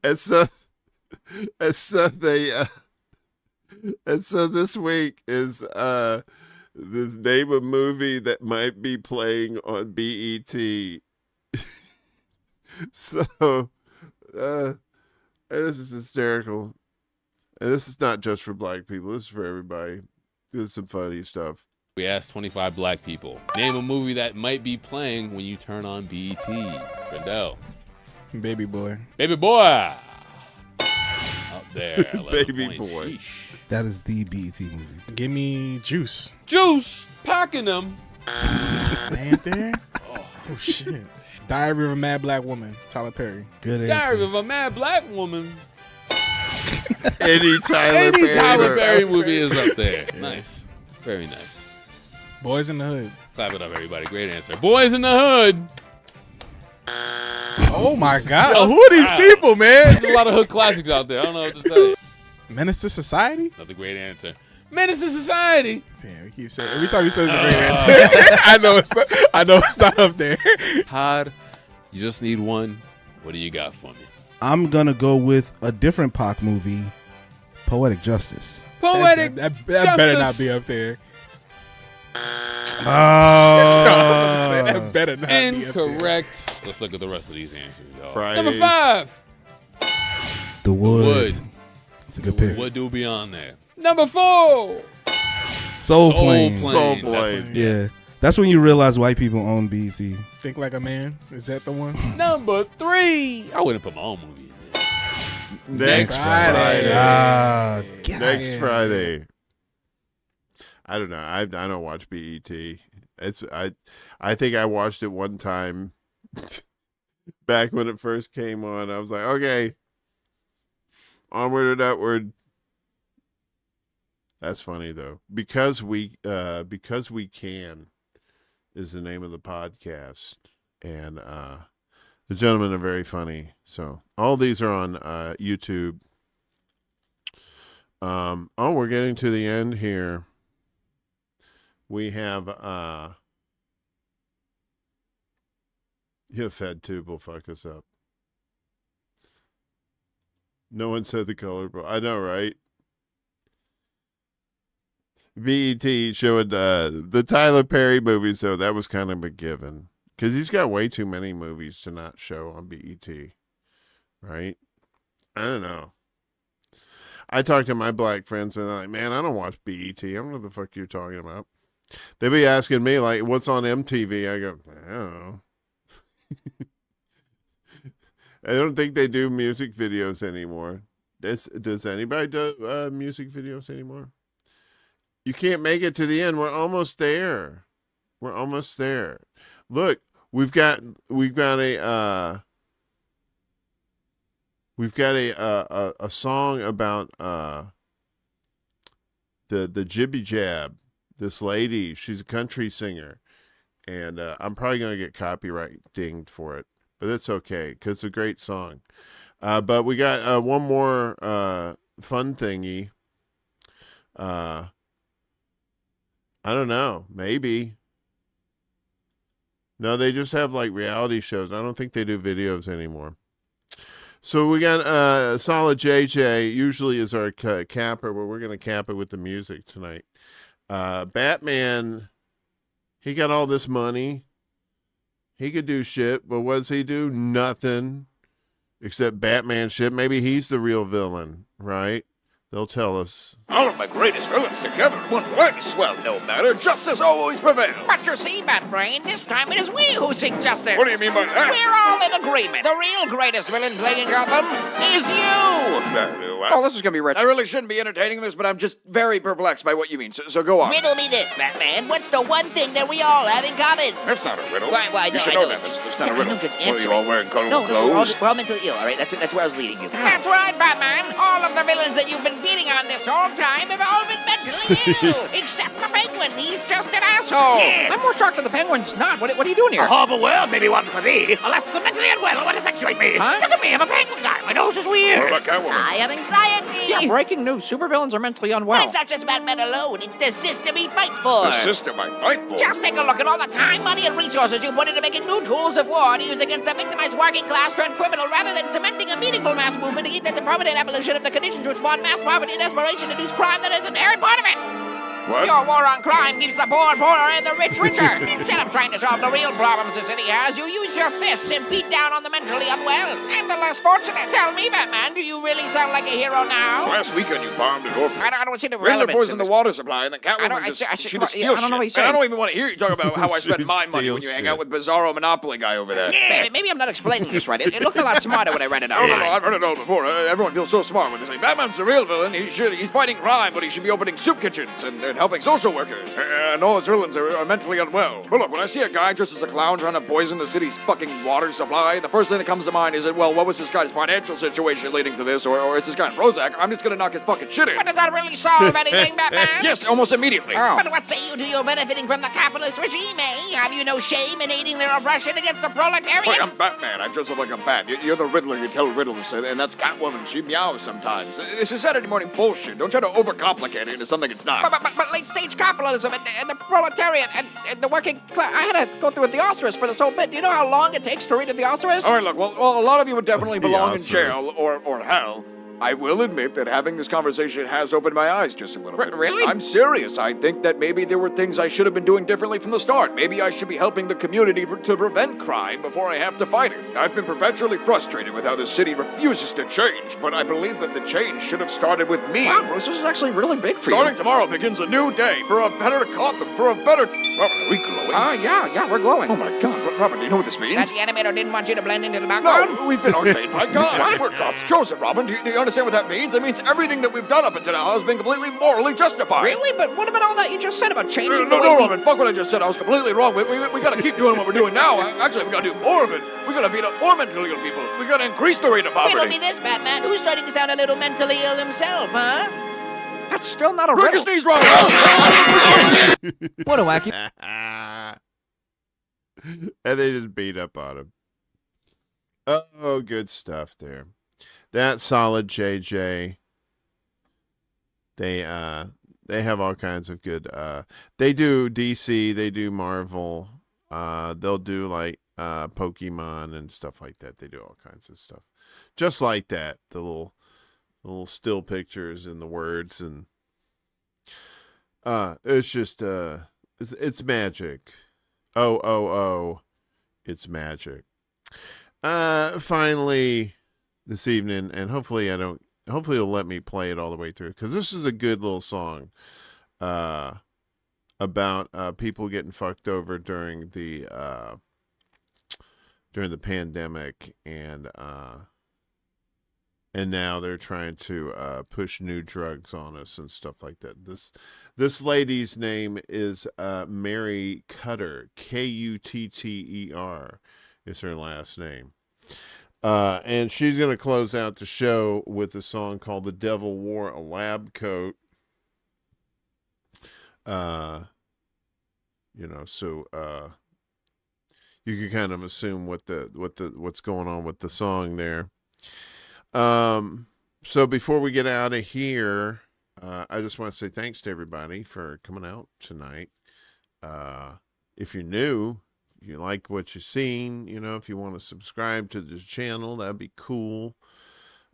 And so this week is this name a movie that might be playing on BET. So this is hysterical. And this is not just for black people, this is for everybody. This is some funny stuff. We asked 25 black people, name a movie that might be playing when you turn on BET. Trendell. Baby Boy. Baby Boy. there. 11 Baby points. boy. Sheesh. That is the BET movie. Give me Juice. Juice. Packing them. Ain't there? Oh, shit. Diary of a Mad Black Woman. Tyler Perry. Good Diary of a Mad Black Woman. Any Tyler Perry movie is up there. Nice. Very nice. Boys in the Hood. Clap it up, everybody. Great answer. Boys in the Hood. Oh, my God. Yo, Who are these people, man? There's a lot of hood classics out there. I don't know what to say. Menace to Society? Another great answer. Menace to Society. Damn, we keep saying every time he says it's a great answer. I know it's not up there. Todd, you just need one. What do you got for me? I'm gonna go with a different Pac movie, Poetic Justice. Poetic That better not be up there. Oh, that better not be up there. Incorrect. Let's look at the rest of these answers, y'all. Fridays. Number 5. The Wood. It's a good pick. What do be on there? Number 4. Soul Plane. Soul Plane. Yeah, that's when you realize white people own BET. Think Like a Man. Is that the one? Number 3. I wouldn't put my own movie in there. Next Friday. God Next Friday. I don't know. I don't watch BET. I think I watched it one time back when it first came on. I was like, okay, onward and upward. That's funny though, because we can is the name of the podcast, and the gentlemen are very funny. So all these are on YouTube. We're getting to the end here. We have Fed Tube will fuck us up. No one said the color, but I know, right? BET showed the Tyler Perry movies, so that was kind of a given. Because he's got way too many movies to not show on BET. Right? I don't know. I talk to my black friends and they're like, man, I don't watch BET. I don't know what the fuck you're talking about. They be asking me, like, what's on MTV? I go, I don't know. I don't think they do music videos anymore. Does anybody do music videos anymore? You can't make it to the end. We're almost there. We're almost there. Look, we've got a song about the Jibby Jab. This lady, she's a country singer, and I'm probably gonna get copyright dinged for it, but that's okay because it's a great song. But we got one more fun thingy. I don't know, maybe. No, they just have like reality shows. I don't think they do videos anymore. So we got Solid JJ, usually is our capper, but we're going to cap it with the music tonight. Batman, he got all this money. He could do shit, but what does he do? Nothing except Batman shit. Maybe he's the real villain, right? They'll tell us. All of my greatest villains together in one place. Well, no matter. Justice always prevails. But you see, Batbrain, this time it is we who seek justice. What do you mean by that? We're all in agreement. The real greatest villain playing Gotham is you. Oh, this is going to be rich. I really shouldn't be entertaining this, but I'm just very perplexed by what you mean. So go on. Riddle me this, Batman. What's the one thing that we all have in common? That's not a riddle. Why, you no, should I know know that. it's- It's not a riddle. No, just What, are answer you all wearing colorful clothes? We're all mentally ill, all right? That's where I was leading you. That's right, Batman. All of the villains that you've been beating on this whole time have all been mentally ill. Except the Penguin. He's just an asshole. Yeah. I'm more shocked that the Penguin's not. What are you doing here? A horrible world may be one for thee, unless the mentally unwell would effectuate me. Huh? Look at me, I'm a penguin guy. My nose is weird. What about Catwoman? I have anxiety. Yeah, breaking news. Supervillains are mentally But unwell. it's not just Batman alone. It's the system he fights for. The system I fight for. Just take a look at all the time, money, and resources you put into making new tools of war to use against the victimized working class turned criminal rather than cementing a meaningful mass movement to get at the permanent abolition of the conditions which spawn mass poverty and desperation induce crime that is an inherent part of it. What? Your war on crime keeps the poor poorer and the rich richer. Instead of trying to solve the real problems the city has, you use your fists and beat down on the mentally unwell and the less fortunate. Tell me, Batman, do you really sound like a hero now? Last weekend you bombed an orphanage. I don't see the Really relevance poisoned in the this. water supply, and then I Catwoman don't- just I- she well, just yeah, steals I don't know what shit. you're And I don't saying. even want to hear you talk about how I spend She my money when steals you hang shit. out with Bizarro Monopoly guy over there. Maybe I'm not explaining this right. It looked a lot smarter when I read it out. No, I've heard it all before. Everyone feels so smart when they say Batman's the real villain. He's fighting crime, but he should be opening soup kitchens and helping social workers. And all his villains are mentally unwell. But look, when I see a guy dressed as a clown trying to poison the city's fucking water supply, the first thing that comes to mind is that, well, what was this guy's financial situation leading to this, or is this guy on Prozac? I'm just gonna knock his fucking shit in. But does that really solve anything, Batman? Yes, almost immediately. But what say you to your benefiting from the capitalist regime, eh? Have you no shame in aiding their oppression against the proletariat? Wait, I'm Batman. I dress up like a bat. You're the Riddler. You tell riddles, and that's Catwoman. She meows sometimes. This is Saturday morning bullshit. Don't try to overcomplicate it into something it's not. But late-stage capitalism and the proletariat and the working class. I had to go through a thesaurus for this whole bit. Do you know how long it takes to read a thesaurus? All right, look. Well, a lot of you would definitely belong in Thesaurus? jail or hell. I will admit that having this conversation has opened my eyes just a little bit. Really? I'm serious. I think that maybe there were things I should have been doing differently from the start. Maybe I should be helping the community to prevent crime before I have to fight it. I've been perpetually frustrated with how the city refuses to change, but I believe that the change should have started with me. Wow, Bruce, this is actually really big for Starting you. tomorrow begins a new day for a better Gotham, for a better... Robert, are we glowing? Yeah, we're glowing. Oh my God, Robert, do you know what this means? That the animator didn't want you to blend into the background? No, we've been ordained by God. We're God's chosen, Robin. Do you understand what that means? It means everything that we've done up until now has been completely morally justified. Really? But what about all that you just said about changing No, the way we... Robin, fuck what I just said. I was completely wrong. We gotta keep doing what we're doing now. Actually, we gotta do more of it. We gotta beat up more mentally ill people. We gotta increase the rate of poverty. Riddle me this, Batman. Who's starting to sound a little mentally ill himself, huh? That's still not a Break riddle. his knees, Robin! What a wacky... And they just beat up on him. Oh, good stuff there. That's solid, JJ. They have all kinds of good. They do DC. They do Marvel. They'll do like Pokemon and stuff like that. They do all kinds of stuff, just like that. The little still pictures and the words and it's just it's magic. Oh, it's magic. Finally this evening, and hopefully you'll let me play it all the way through, because this is a good little song about people getting fucked over during the pandemic, and now they're trying to push new drugs on us and stuff like that. This lady's name is Mary Cutter, Kutter is her last name. And she's going to close out the show with a song called The Devil Wore a Lab Coat. So you can kind of assume what's going on with the song there. So before we get out of here, I just want to say thanks to everybody for coming out tonight. If you're new, if you like what you've seen, if you want to subscribe to the channel, that'd be cool.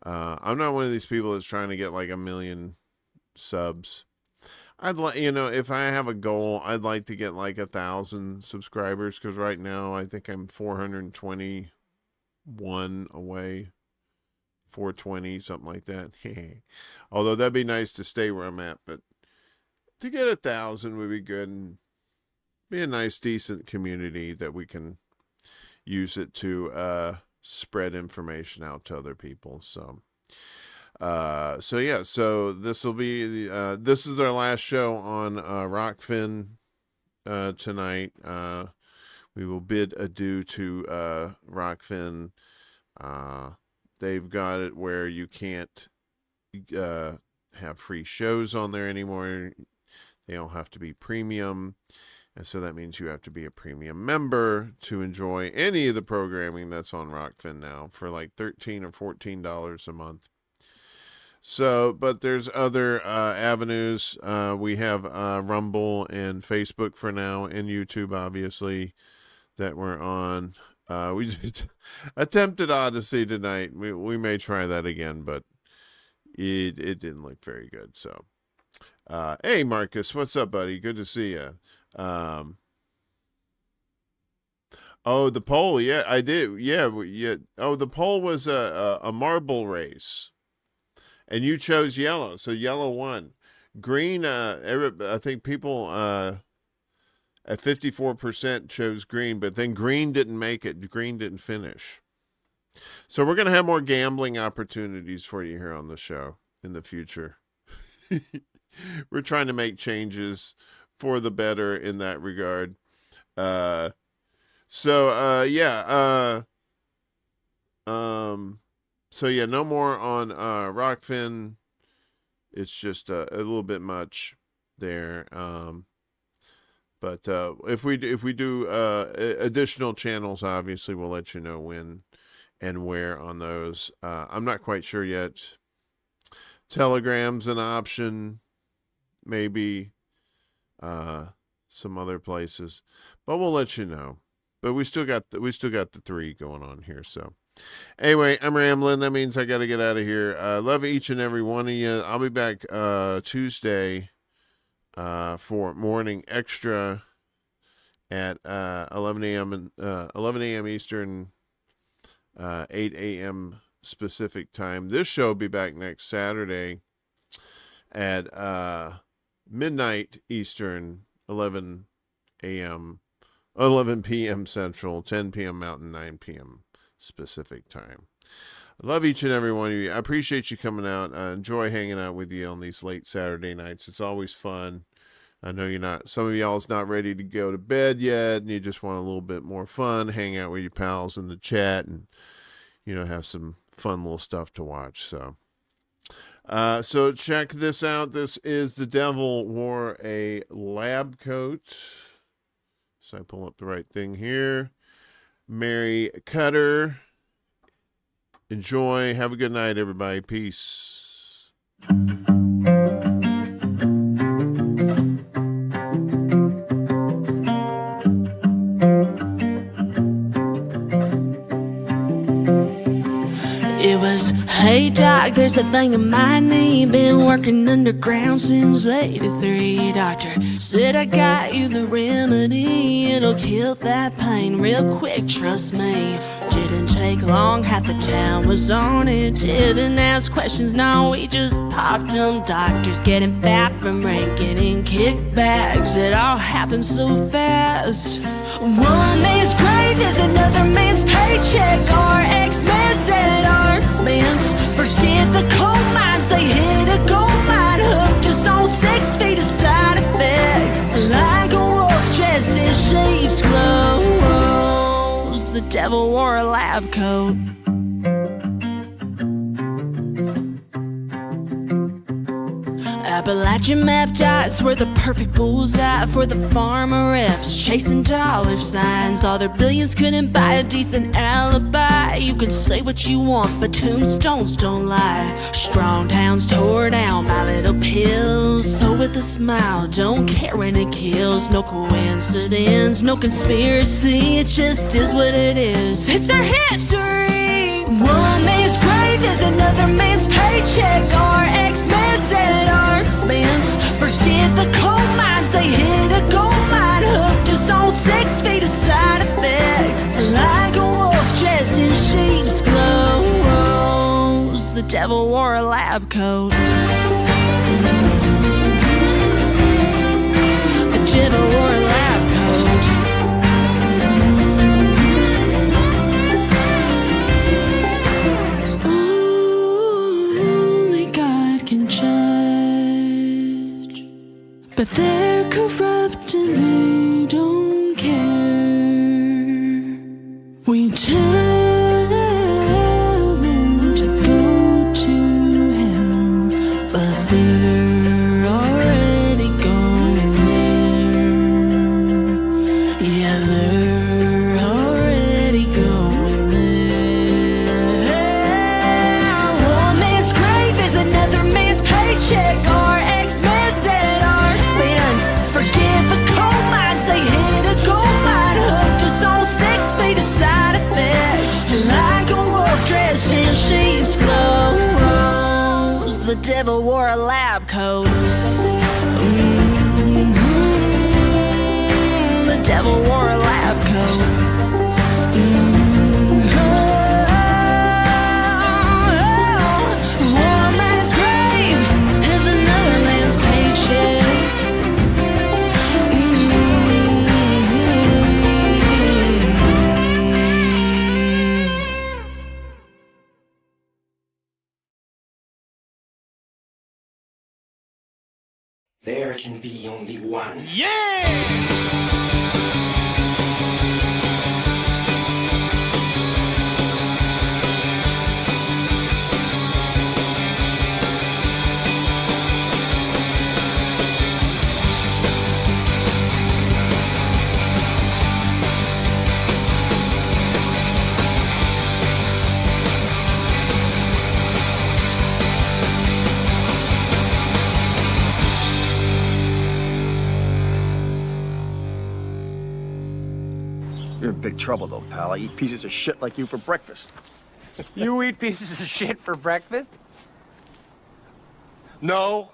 I'm not one of these people that's trying to get like 1 million subs. I'd like, if I have a goal, I'd like to get like 1,000 subscribers, because right now I think I'm 421 away. 420, something like that. Although that'd be nice to stay where I'm at, but to get 1,000 would be good, and be a nice, decent community that we can use it to spread information out to other people. So this will be this is our last show on Rockfin tonight. We will bid adieu to Rockfin. They've got it where you can't have free shows on there anymore. They all have to be premium. And so that means you have to be a premium member to enjoy any of the programming that's on Rockfin now for like $13 or $14 a month. So, but there's other avenues. We have Rumble and Facebook for now, and YouTube, obviously, that we're on. We attempted Odyssey tonight. We may try that again, but it didn't look very good. So Hey, Marcus, what's up, buddy? Good to see you. Oh, the poll. Yeah, I did. Yeah. Oh, the poll was a marble race, and you chose yellow, so yellow won. Green, I think people at 54% chose green, but then green didn't make it. Green didn't finish. So we're going to have more gambling opportunities for you here on the show in the future. We're trying to make changes for the better in that regard. So no more on Rockfin. It's just a little bit much there. But if we do additional channels, obviously we'll let you know when and where on those. I'm not quite sure yet. Telegram's an option, maybe some other places, but we'll let you know. But we still got the 3 going on here. So anyway, I'm rambling. That means I got to get out of here. Love each and every one of you. I'll be back Tuesday for morning extra at 11 a.m. Eastern, 8 a.m. Pacific time. This show will be back next Saturday at midnight Eastern, 11 p.m. Central, 10 p.m. Mountain, 9 p.m. Pacific time. I love each and every one of you. I appreciate you coming out. I enjoy hanging out with you on these late Saturday nights. It's always fun. I know some of y'all's not ready to go to bed yet, and you just want a little bit more fun, hang out with your pals in the chat, and, have some fun little stuff to watch. So check this out. This is The Devil Wore a Lab Coat. So I pull up the right thing here. Mary Cutter. Enjoy. Have a good night, everybody. Peace. It was, hey doc, there's a thing in my knee. Been working underground since 83. Doctor said I got you the remedy. It'll kill that pain real quick, trust me. Didn't take long, half the town was on it. Didn't ask questions, no, we just popped them. Doctors getting fat from ranking in kickbacks. It all happened so fast. One man's grave is another man's paycheck. Our ex-meds at our expense. Forget the coal mines, they hit a gold mine. Hooked us on 6 feet of side effects. Like a wolf dressed in sheep's clothes. The devil wore a lab coat. Appalachian map dots were the perfect bullseye for the farmer reps chasing dollar signs. All their billions couldn't buy a decent alibi. You can say what you want, but tombstones don't lie. Strong towns tore down by little pills. So with a smile, don't care when it kills. No coincidence, no conspiracy. It just is what it is. It's our history. One man's grave is another man's paycheck. Our ex-meds at our expense. Forget the coal mines, they hit a gold mine. Hooked us on 6 feet of side effects. Like a wolf dressed in sheep's clothes. The devil wore a lab coat. The devil wore a lab coat. But they're corrupt and they don't care. We tell them to go to hell, but they're already going there. Yeah, they're already going there. One man's grave is another man's paycheck. Our ex-meds at our expense. Forget the coal mines, they hit a gold mine. Hooked us on 6 feet of side effects. Like a wolf dressed in sheep's clothes. The devil wore a lab coat. devil wore a lab coat. One man's grave is another man's paycheck. There can be only one. You're in big trouble, though, pal. I eat pieces of shit like you for breakfast. You eat pieces of shit for breakfast? No.